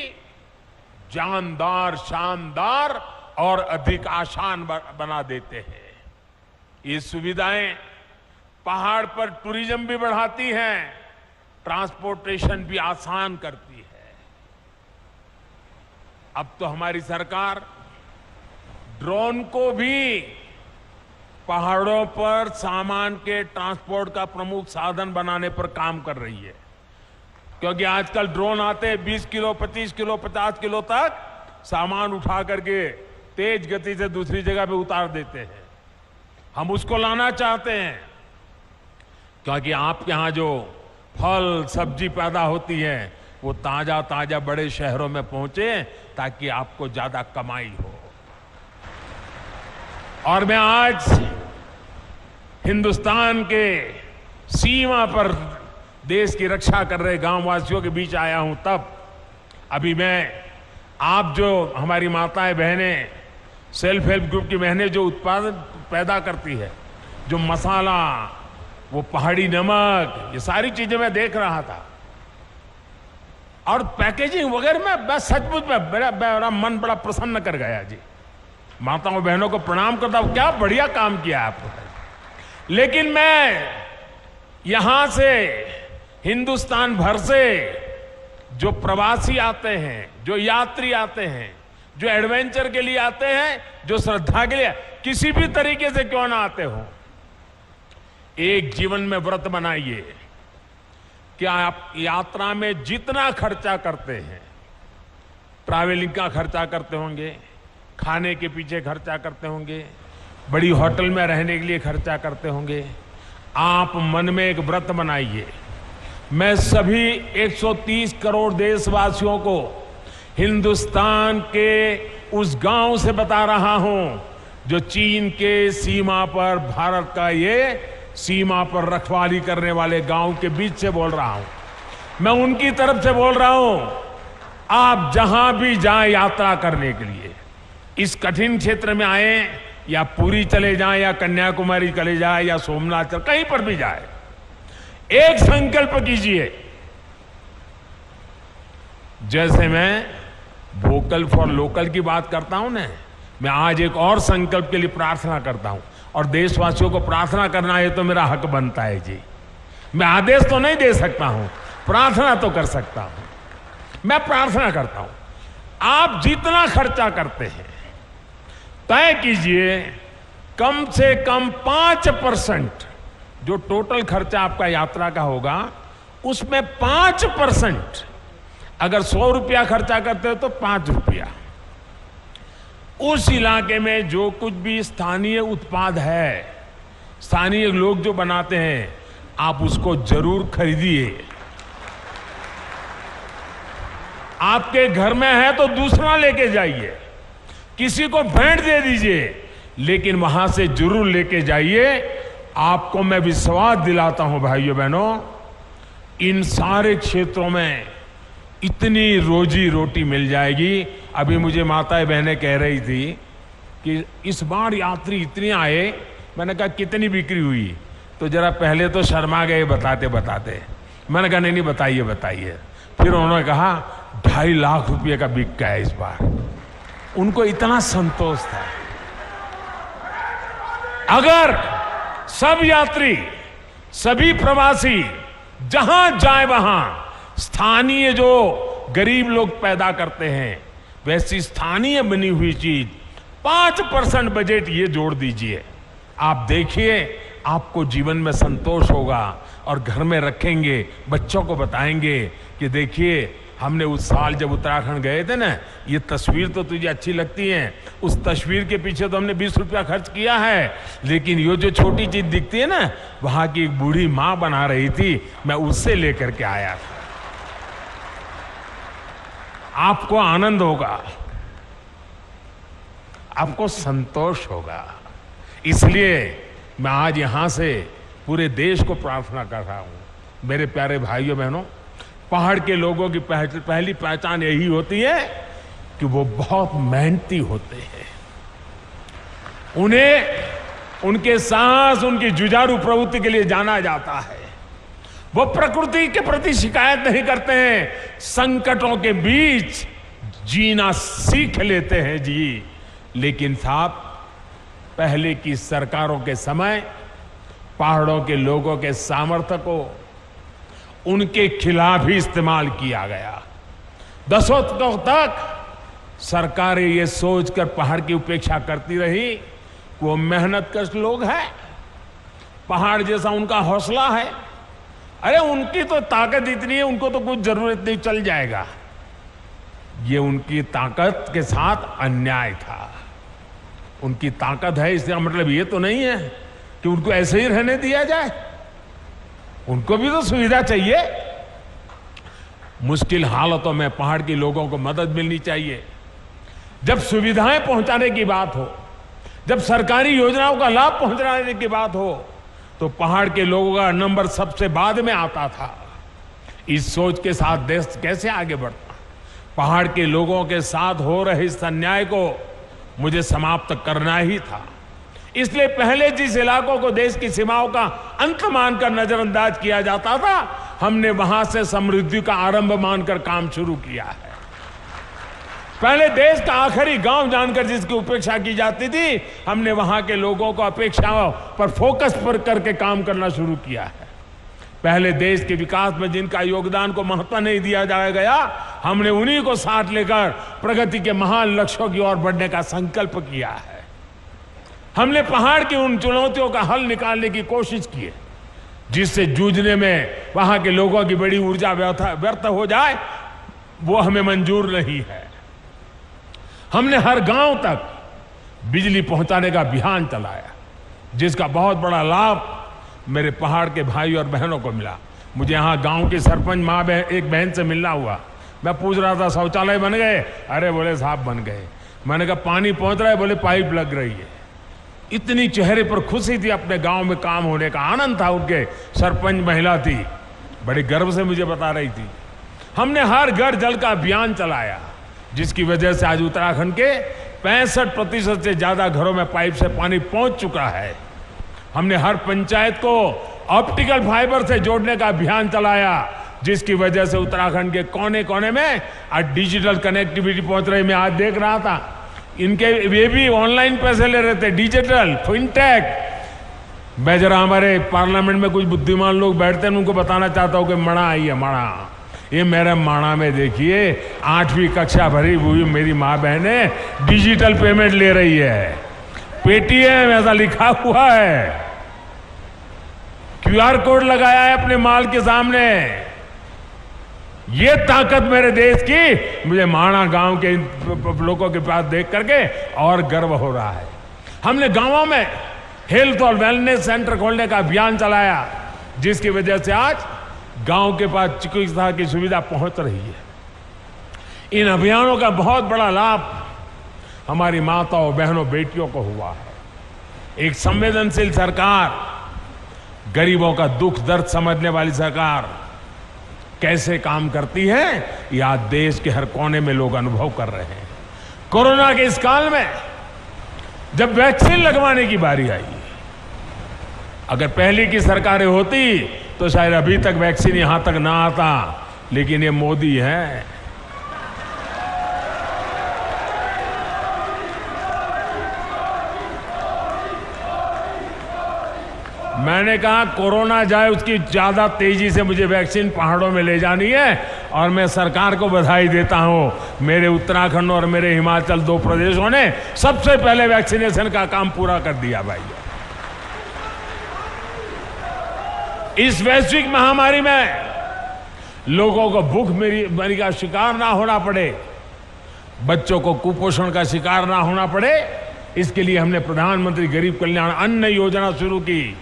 जानदार, शानदार और अधिक आसान बना देते हैं। ये सुविधाएं पहाड़ पर टूरिज्म भी बढ़ाती हैं, ट्रांसपोर्टेशन भी आसान करती है। अब तो हमारी सरकार ड्रोन को भी पहाड़ों पर सामान के ट्रांसपोर्ट का प्रमुख साधन बनाने पर काम कर रही है, क्योंकि आजकल ड्रोन आते हैं 20 किलो, 25 किलो, 50 किलो तक सामान उठा करके तेज गति से दूसरी जगह पे उतार देते हैं। हम उसको लाना चाहते हैं, क्योंकि आपके यहां जो फल सब्जी पैदा होती है वो ताजा ताजा बड़े शहरों में पहुंचे, ताकि आपको ज्यादा कमाई हो। और मैं आज हिंदुस्तान के सीमा पर देश की रक्षा कर रहे गांववासियों के बीच आया हूं। तब अभी मैं, आप जो हमारी माताएं बहनें, सेल्फ हेल्प ग्रुप की बहनें जो उत्पादन पैदा करती है, जो मसाला, वो पहाड़ी नमक, ये सारी चीजें मैं देख रहा था। और पैकेजिंग वगैरह में बस सचमुच में मेरा मन बड़ा प्रसन्न कर गया जी। माताओं बहनों को प्रणाम करता हूं, क्या बढ़िया काम किया आपने। लेकिन मैं यहां से, हिंदुस्तान भर से जो प्रवासी आते हैं, जो यात्री आते हैं, जो एडवेंचर के लिए आते हैं, जो श्रद्धा के लिए, किसी भी तरीके से क्यों ना आते हो, एक जीवन में व्रत बनाइए कि आप यात्रा में जितना खर्चा करते हैं, ट्रैवलिंग का खर्चा करते होंगे, खाने के पीछे खर्चा करते होंगे, बड़ी होटल में रहने के लिए खर्चा करते होंगे, आप मन में एक व्रत बनाइए। मैं सभी 130 करोड़ देशवासियों को हिंदुस्तान के उस गांव से बता रहा हूं जो चीन के सीमा पर, भारत का ये सीमा पर रखवाली करने वाले गांव के बीच से बोल रहा हूं। मैं उनकी तरफ से बोल रहा हूं, आप जहां भी जाएं यात्रा करने के लिए, इस कठिन क्षेत्र में आए या पुरी चले जाएं या कन्याकुमारी चले जाएं या सोमनाथ, कहीं पर भी जाए, एक संकल्प कीजिए। जैसे मैं वोकल फॉर लोकल की बात करता हूं ना, मैं आज एक और संकल्प के लिए प्रार्थना करता हूं, और देशवासियों को प्रार्थना करना है तो मेरा हक बनता है जी। मैं आदेश तो नहीं दे सकता हूं, प्रार्थना तो कर सकता हूं। मैं प्रार्थना करता हूं, आप जितना खर्चा करते हैं तय कीजिए, कम से कम 5% जो टोटल खर्चा आपका यात्रा का होगा, उसमें 5%, अगर 100 रुपया खर्चा करते हो तो 5 रुपया उस इलाके में जो कुछ भी स्थानीय उत्पाद है, स्थानीय लोग जो बनाते हैं, आप उसको जरूर खरीदिए। आपके घर में है तो दूसरा लेके जाइए, किसी को भेंट दे दीजिए, लेकिन वहां से जरूर लेके जाइए। आपको मैं विश्वास दिलाता हूं भाइयों बहनों, इन सारे क्षेत्रों में इतनी रोजी रोटी मिल जाएगी। अभी मुझे माताएं बहनें कह रही थी कि इस बार यात्री इतने आए, मैंने कहा कितनी बिक्री हुई, तो जरा पहले तो शर्मा गए बताते बताते। मैंने कहा नहीं बताइए बताइए। फिर उन्होंने कहा 2.5 लाख रुपए का बिक गया इस बार। उनको इतना संतोष था। अगर सब यात्री, सभी प्रवासी जहां जाए वहां स्थानीय जो गरीब लोग पैदा करते हैं, वैसी स्थानीय बनी हुई चीज 5% बजट ये जोड़ दीजिए, आप देखिए आपको जीवन में संतोष होगा। और घर में रखेंगे, बच्चों को बताएंगे कि देखिए हमने उस साल जब उत्तराखंड गए थे ना, ये तस्वीर तो तुझे अच्छी लगती है, उस तस्वीर के पीछे तो हमने 20 रुपया खर्च किया है, लेकिन ये जो छोटी चीज दिखती है ना, वहां की एक बूढ़ी मां बना रही थी, मैं उससे लेकर के आया था। आपको आनंद होगा, आपको संतोष होगा। इसलिए मैं आज यहां से पूरे देश को प्रार्थना कर रहा हूं, मेरे प्यारे भाइयों बहनों, पहाड़ के लोगों की पहली पहचान यही होती है कि वो बहुत मेहनती होते हैं। उन्हें उनके साहस, उनकी जुझारू प्रवृत्ति के लिए जाना जाता है। वो प्रकृति के प्रति शिकायत नहीं करते हैं, संकटों के बीच जीना सीख लेते हैं जी। लेकिन साहब, पहले की सरकारों के समय पहाड़ों के लोगों के सामर्थ्य को उनके खिलाफ ही इस्तेमाल किया गया। दशकों तक सरकारें ये सोचकर पहाड़ की उपेक्षा करती रही कि वो मेहनतकश लोग हैं, पहाड़ जैसा उनका हौसला है, अरे उनकी तो ताकत इतनी है, उनको तो कुछ जरूरत नहीं, चल जाएगा। ये उनकी ताकत के साथ अन्याय था। उनकी ताकत है इसका मतलब ये तो नहीं है कि उनको ऐसे ही रहने दिया जाए, उनको भी तो सुविधा चाहिए। मुश्किल हालातों में पहाड़ के लोगों को मदद मिलनी चाहिए। जब सुविधाएं पहुंचाने की बात हो, जब सरकारी योजनाओं का लाभ पहुंचाने की बात हो, तो पहाड़ के लोगों का नंबर सबसे बाद में आता था। इस सोच के साथ देश कैसे आगे बढ़ता? पहाड़ के लोगों के साथ हो रहे इस अन्याय को मुझे समाप्त करना ही था। इसलिए पहले जिस इलाकों को देश की सीमाओं का अंत मानकर नजरअंदाज किया जाता था, हमने वहां से समृद्धि का आरंभ मानकर काम शुरू किया है। पहले देश का आखिरी गांव जानकर जिसकी उपेक्षा की जाती थी, हमने वहां के लोगों को अपेक्षाओं पर फोकस पर करके काम करना शुरू किया है। पहले देश के विकास में जिनका योगदान को महत्व नहीं दिया गया, हमने उन्हीं को साथ लेकर प्रगति के महान लक्ष्यों की ओर बढ़ने का संकल्प किया है। हमने पहाड़ की उन चुनौतियों का हल निकालने की कोशिश की है जिससे जूझने में वहां के लोगों की बड़ी ऊर्जा व्यर्थ हो जाए, वो हमें मंजूर नहीं है। हमने हर गांव तक बिजली पहुंचाने का अभियान चलाया, जिसका बहुत बड़ा लाभ मेरे पहाड़ के भाई और बहनों को मिला। मुझे यहां गांव की सरपंच मां एक बहन से मिलना हुआ। मैं पूछ रहा था शौचालय बन गए? अरे बोले साहब बन गए। मैंने कहा पानी पहुंच रहा है? बोले पाइप लग रही है। इतनी चेहरे पर खुशी थी, अपने गांव में काम होने का आनंद था। उनके सरपंच महिला थी, बड़े गर्व से मुझे बता रही थी। हमने हर घर जल का अभियान चलाया, जिसकी वजह से आज उत्तराखंड के 65% से ज्यादा घरों में पाइप से पानी पहुंच चुका है। हमने हर पंचायत को ऑप्टिकल फाइबर से जोड़ने का अभियान चलाया, जिसकी वजह से उत्तराखंड के कोने कोने में आज डिजिटल कनेक्टिविटी पहुंच रही। मैं आज देख रहा था, इनके वे भी ऑनलाइन पैसे ले रहे थे, डिजिटल फिनटेक। मैं जरा हमारे पार्लियामेंट में कुछ बुद्धिमान लोग बैठते हैं, उनको बताना चाहता हूं कि मणा आई है, मणा। ये मेरे माणा में देखिए 8वीं कक्षा भरी हुई मेरी माँ बहने डिजिटल पेमेंट ले रही है। पेटीएम ऐसा लिखा हुआ है, क्यूआर कोड लगाया है अपने माल के सामने। ये ताकत मेरे देश की मुझे माणा गांव के लोगों के पास देख करके और गर्व हो रहा है। हमने गांवों में हेल्थ और वेलनेस सेंटर खोलने का अभियान चलाया, जिसकी वजह से आज गांव के पास चिकित्सा की सुविधा पहुंच रही है। इन अभियानों का बहुत बड़ा लाभ हमारी माताओं, बहनों, बेटियों को हुआ है। एक संवेदनशील सरकार, गरीबों का दुख दर्द समझने वाली सरकार कैसे काम करती है, यह आज देश के हर कोने में लोग अनुभव कर रहे हैं। कोरोना के इस काल में जब वैक्सीन लगवाने की बारी आई, अगर पहले की सरकारें होती तो शायद अभी तक वैक्सीन यहां तक ना आता, लेकिन ये मोदी है। मैंने कहा कोरोना जाए उसकी ज्यादा तेजी से मुझे वैक्सीन पहाड़ों में ले जानी है, और मैं सरकार को बधाई देता हूं। मेरे उत्तराखंड और मेरे हिमाचल 2 प्रदेशों ने सबसे पहले वैक्सीनेशन का काम पूरा कर दिया भाई। इस वैश्विक महामारी में लोगों को भूखमरी का शिकार ना होना पड़े, बच्चों को कुपोषण का शिकार ना होना पड़े, इसके लिए हमने प्रधानमंत्री गरीब कल्याण अन्न योजना शुरू की।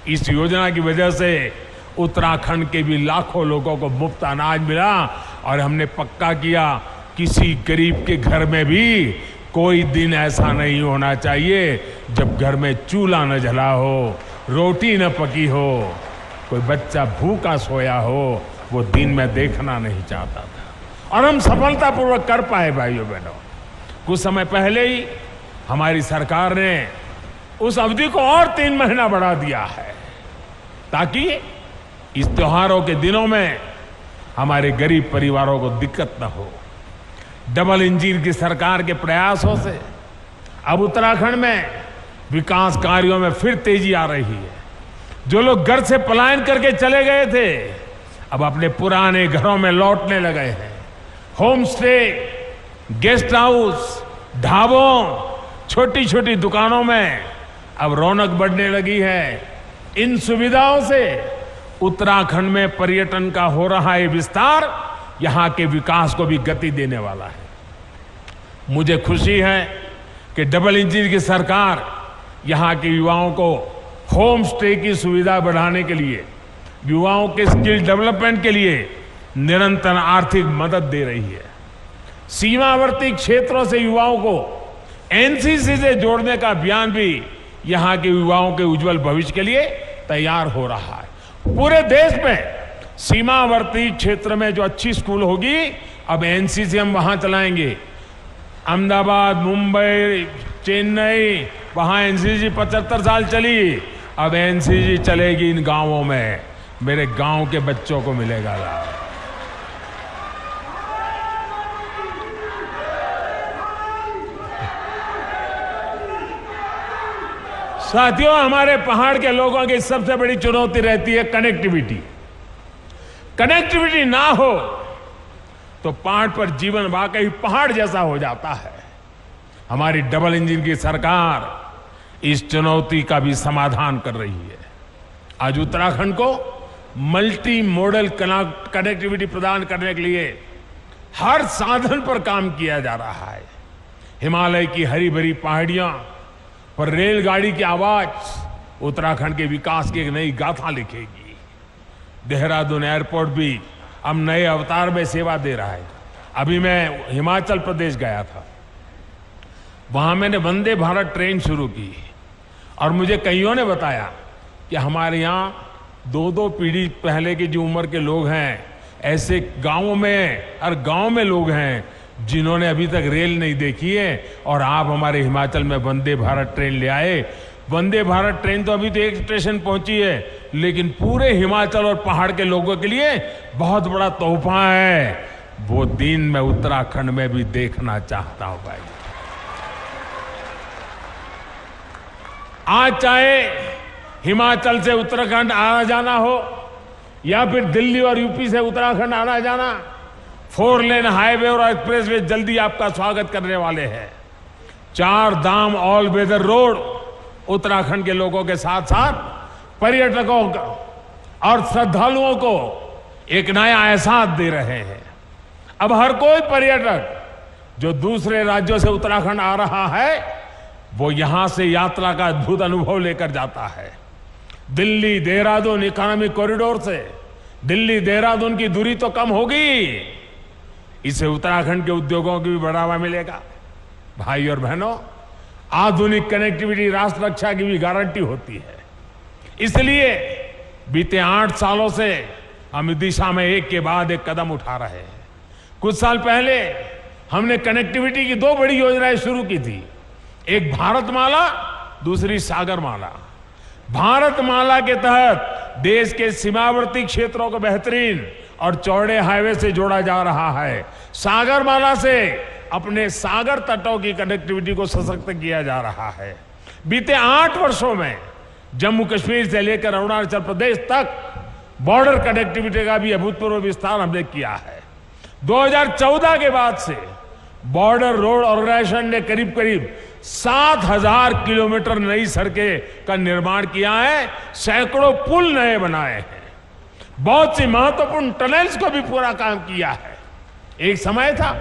इस योजना की वजह से उत्तराखंड के भी लाखों लोगों को मुफ्त अनाज मिला, और हमने पक्का किया किसी गरीब के घर में भी कोई दिन ऐसा नहीं होना चाहिए जब घर में चूल्हा न जला हो, रोटी न पकी हो, कोई बच्चा भूखा सोया हो। वो दिन मैं देखना नहीं चाहता था और हम सफलतापूर्वक कर पाए भाइयों बहनों। कुछ समय पहले ही हमारी सरकार ने उस अवधि को और 3 महीना बढ़ा दिया है ताकि इस त्योहारों के दिनों में हमारे गरीब परिवारों को दिक्कत न हो। डबल इंजन की सरकार के प्रयासों से अब उत्तराखंड में विकास कार्यों में फिर तेजी आ रही है। जो लोग घर से पलायन करके चले गए थे अब अपने पुराने घरों में लौटने लगे हैं। होम स्टे, गेस्ट हाउस, ढाबों, छोटी छोटी दुकानों में अब रौनक बढ़ने लगी है। इन सुविधाओं से उत्तराखंड में पर्यटन का हो रहा है विस्तार यहां के विकास को भी गति देने वाला है। मुझे खुशी है कि डबल इंजन की सरकार यहां के युवाओं को होम स्टे की सुविधा बढ़ाने के लिए, युवाओं के स्किल डेवलपमेंट के लिए निरंतर आर्थिक मदद दे रही है। सीमावर्ती क्षेत्रों से युवाओं को एनसीसी से जोड़ने का अभियान भी यहां के युवाओं के उज्जवल भविष्य के लिए तैयार हो रहा है। पूरे देश में सीमावर्ती क्षेत्र में जो अच्छी स्कूल होगी अब एनसीसी हम वहां चलाएंगे। अहमदाबाद, मुंबई, चेन्नई, वहां एनसीसी 75 साल चली, अब एनसीसी चलेगी इन गांवों में। मेरे गांव के बच्चों को मिलेगा लाभ। साथियों, हमारे पहाड़ के लोगों की सबसे बड़ी चुनौती रहती है कनेक्टिविटी। कनेक्टिविटी ना हो तो पहाड़ पर जीवन वाकई पहाड़ जैसा हो जाता है। हमारी डबल इंजन की सरकार इस चुनौती का भी समाधान कर रही है। आज उत्तराखंड को मल्टी मॉडल कनेक्टिविटी प्रदान करने के लिए हर साधन पर काम किया जा रहा है। हिमालय की हरी भरी पहाड़ियां पर रेलगाड़ी की आवाज उत्तराखंड के विकास की एक नई गाथा लिखेगी। देहरादून एयरपोर्ट भी अब नए अवतार में सेवा दे रहा है। अभी मैं हिमाचल प्रदेश गया था, वहां मैंने वंदे भारत ट्रेन शुरू की और मुझे कईयों ने बताया कि हमारे यहाँ 2-2 पीढ़ी पहले की जो उम्र के लोग हैं, ऐसे गांवों में हर गांव में लोग हैं जिन्होंने अभी तक रेल नहीं देखी है और आप हमारे हिमाचल में वंदे भारत ट्रेन ले आए। वंदे भारत ट्रेन तो अभी तो एक स्टेशन पहुंची है, लेकिन पूरे हिमाचल और पहाड़ के लोगों के लिए बहुत बड़ा तोहफा है। वो दिन मैं उत्तराखंड में भी देखना चाहता हूं भाई। आज चाहे हिमाचल से उत्तराखंड आना जाना हो या फिर दिल्ली और यूपी से उत्तराखंड आना जाना, 4 लेन हाईवे और एक्सप्रेसवे जल्दी आपका स्वागत करने वाले हैं। 4 धाम ऑल वेदर रोड उत्तराखंड के लोगों के साथ साथ पर्यटकों और श्रद्धालुओं को एक नया एहसास दे रहे हैं। अब हर कोई पर्यटक जो दूसरे राज्यों से उत्तराखंड आ रहा है वो यहां से यात्रा का अद्भुत अनुभव लेकर जाता है। दिल्ली देहरादून इकोनॉमिक कॉरिडोर से दिल्ली देहरादून की दूरी तो कम होगी, इससे उत्तराखंड के उद्योगों को भी बढ़ावा मिलेगा। भाई और बहनों, आधुनिक कनेक्टिविटी राष्ट्र रक्षा की भी गारंटी होती है। इसलिए बीते 8 सालों से हम इस दिशा में एक के बाद एक कदम उठा रहे हैं। कुछ साल पहले हमने कनेक्टिविटी की 2 बड़ी योजनाएं शुरू की थी, एक भारतमाला, दूसरी सागरमाला। भारतमाला के तहत देश के सीमावर्ती क्षेत्रों को बेहतरीन और चौड़े हाईवे से जोड़ा जा रहा है। सागरमाला से अपने सागर तटों की कनेक्टिविटी को सशक्त किया जा रहा है। बीते 8 वर्षों में जम्मू कश्मीर से लेकर अरुणाचल प्रदेश तक बॉर्डर कनेक्टिविटी का भी अभूतपूर्व विस्तार हमने किया है। 2014 के बाद से बॉर्डर रोड ऑर्गेनाइजेशन ने करीब करीब 7,000 किलोमीटर नई सड़कें का निर्माण किया है, सैकड़ों पुल नए बनाए हैं, बहुत सी महत्वपूर्ण टनल्स को भी पूरा काम किया है। एक समय था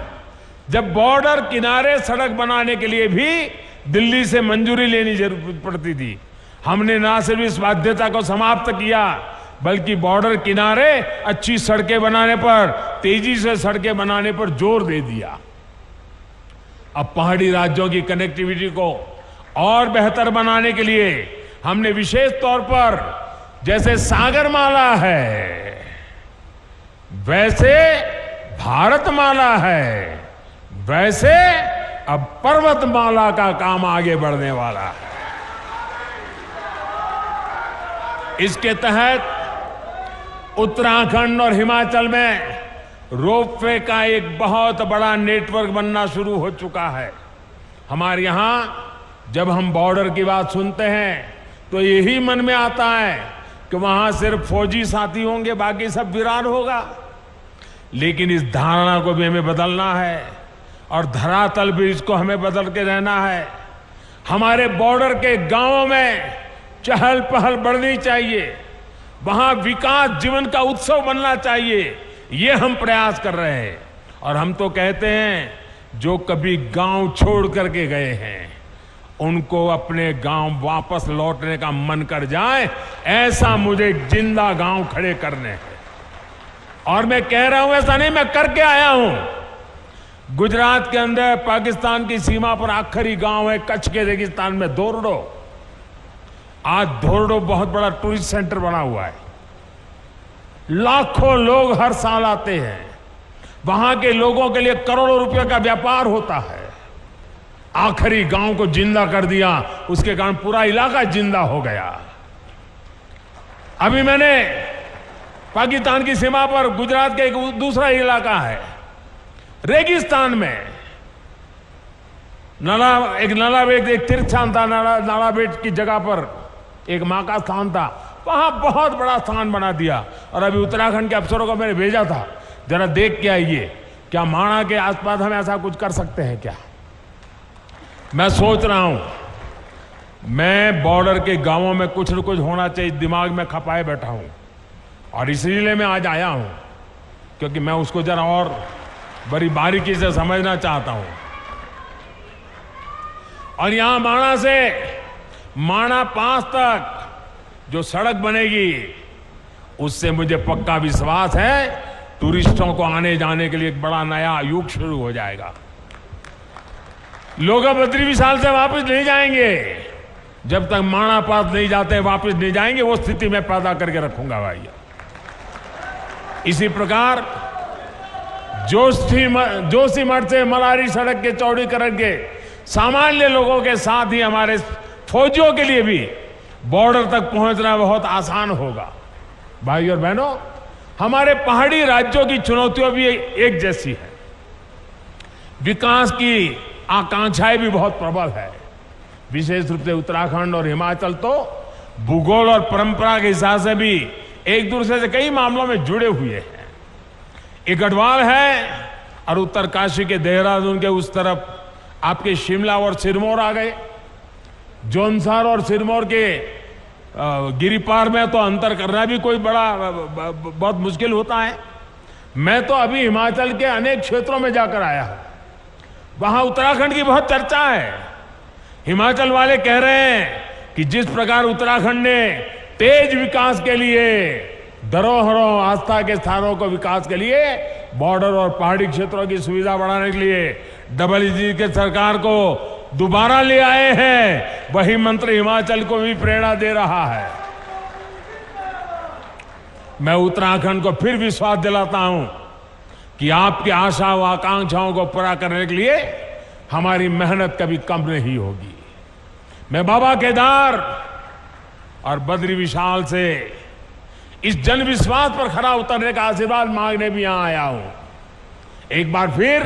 जब बॉर्डर किनारे सड़क बनाने के लिए भी दिल्ली से मंजूरी लेनी जरूरत पड़ती थी। हमने न सिर्फ इस बाध्यता को समाप्त किया बल्कि बॉर्डर किनारे अच्छी सड़कें बनाने पर, तेजी से सड़कें बनाने पर जोर दे दिया। अब पहाड़ी राज्यों की कनेक्टिविटी को और बेहतर बनाने के लिए हमने विशेष तौर पर जैसे सागरमाला है, वैसे भारतमाला है, वैसे अब पर्वतमाला का काम आगे बढ़ने वाला है। इसके तहत उत्तराखंड और हिमाचल में रोपवे का एक बहुत बड़ा नेटवर्क बनना शुरू हो चुका है। हमारे यहां जब हम बॉर्डर की बात सुनते हैं तो यही मन में आता है कि वहां सिर्फ फौजी साथी होंगे, बाकी सब वीरान होगा। लेकिन इस धारणा को भी हमें बदलना है और धरातल भी इसको हमें बदल के रहना है। हमारे बॉर्डर के गांवों में चहल पहल बढ़नी चाहिए, वहां विकास जीवन का उत्सव बनना चाहिए। ये हम प्रयास कर रहे हैं। और हम तो कहते हैं जो कभी गांव छोड़ करके गए हैं उनको अपने गांव वापस लौटने का मन कर जाए, ऐसा मुझे जिंदा गांव खड़े करने हैं। और मैं कह रहा हूं ऐसा नहीं, मैं करके आया हूं। गुजरात के अंदर पाकिस्तान की सीमा पर आखिरी गांव है कच्छ के रेगिस्तान में धोरडो। आज धोरडो बहुत बड़ा टूरिस्ट सेंटर बना हुआ है, लाखों लोग हर साल आते हैं, वहां के लोगों के लिए करोड़ों रुपए का व्यापार होता है। आखिरी गांव को जिंदा कर दिया, उसके कारण पूरा इलाका जिंदा हो गया। अभी मैंने पाकिस्तान की सीमा पर गुजरात का एक दूसरा इलाका है रेगिस्तान में, नालाबेट एक तीर्थ स्थान था, नालाबेट की जगह पर एक मां का स्थान था, वहां बहुत बड़ा स्थान बना दिया। और अभी उत्तराखंड के अफसरों को मैंने भेजा था, जरा देख के आइए क्या माणा के आसपास हम ऐसा कुछ कर सकते हैं क्या। मैं सोच रहा हूं मैं बॉर्डर के गांवों में कुछ न कुछ होना चाहिए, दिमाग में खपाए बैठा हूं। और इसलिए मैं आज आया हूं क्योंकि मैं उसको जरा और बड़ी बारीकी से समझना चाहता हूं। और यहां माणा से माणा पास तक जो सड़क बनेगी उससे मुझे पक्का विश्वास है टूरिस्टों को आने जाने के लिए एक बड़ा नया युग शुरू हो जाएगा। लोग अब बद्री विशाल से वापस नहीं जाएंगे, जब तक माणा पास नहीं जाते वापस नहीं जाएंगे। वो स्थिति मैं पैदा करके रखूंगा भाई। इसी प्रकार जोशीमठ से मलारी सड़क के चौड़ीकरण के सामान्य लोगों के साथ ही हमारे फौजियों के लिए भी बॉर्डर तक पहुंचना बहुत आसान होगा। भाई और बहनों, हमारे पहाड़ी राज्यों की चुनौतियां भी एक जैसी है, विकास की आकांक्षाएं भी बहुत प्रबल है। विशेष रूप से उत्तराखंड और हिमाचल तो भूगोल और परंपरा के हिसाब से भी एक दूसरे से कई मामलों में जुड़े हुए हैं। एक गढ़वाल है और उत्तरकाशी के देहरादून के उस तरफ आपके शिमला और सिरमौर आ गए। जौनसार और सिरमौर के गिरिपार में तो अंतर करना भी कोई बहुत मुश्किल होता है। मैं तो अभी हिमाचल के अनेक क्षेत्रों में जाकर आया हूं, वहां उत्तराखंड की बहुत चर्चा है। हिमाचल वाले कह रहे हैं कि जिस प्रकार उत्तराखंड ने तेज विकास के लिए धरोहरों आस्था के स्थानों को विकास के लिए बॉर्डर और पहाड़ी क्षेत्रों की सुविधा बढ़ाने के लिए डबल के सरकार को दोबारा ले आए हैं, वही मंत्र हिमाचल को भी प्रेरणा दे रहा है। मैं उत्तराखंड को फिर विश्वास दिलाता हूं कि आपकी आशा व आकांक्षाओं को पूरा करने के लिए हमारी मेहनत कभी कम नहीं होगी। मैं बाबा केदार और बद्री विशाल से इस जन विश्वास पर खरा उतरने का आशीर्वाद मांगने भी यहां आया हूं। एक बार फिर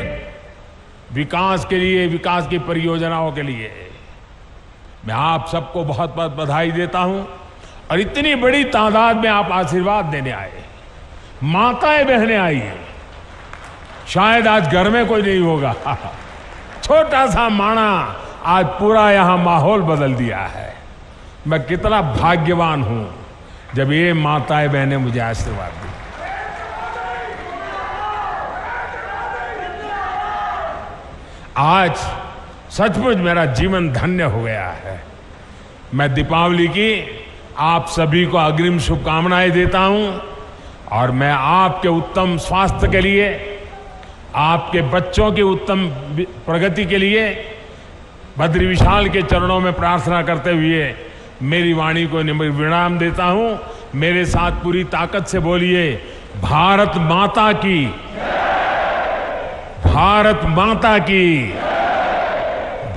विकास के लिए, विकास की परियोजनाओं के लिए मैं आप सबको बहुत बहुत बधाई देता हूं। और इतनी बड़ी तादाद में आप आशीर्वाद देने आए, माताएं बहनें आई हैं। शायद आज घर में कोई नहीं होगा, छोटा सा माणा आज पूरा यहां माहौल बदल दिया है। मैं कितना भाग्यवान हूं जब ये माताएं बहनें मुझे आशीर्वाद दी। आज सचमुच मेरा जीवन धन्य हो गया है। मैं दीपावली की आप सभी को अग्रिम शुभकामनाएं देता हूं और मैं आपके उत्तम स्वास्थ्य के लिए, आपके बच्चों की उत्तम प्रगति के लिए बद्री विशाल के चरणों में प्रार्थना करते हुए मेरी वाणी को विराम देता हूं। मेरे साथ पूरी ताकत से बोलिए, भारत माता की, भारत माता की,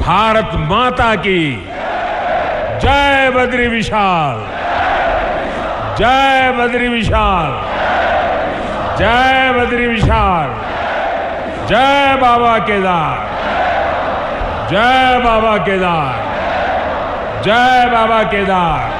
भारत माता की जय बद्री विशाल, जय बद्री विशाल, जय बद्री विशाल, जय बाबा केदार, जय बाबा केदार, जय बाबा केदार।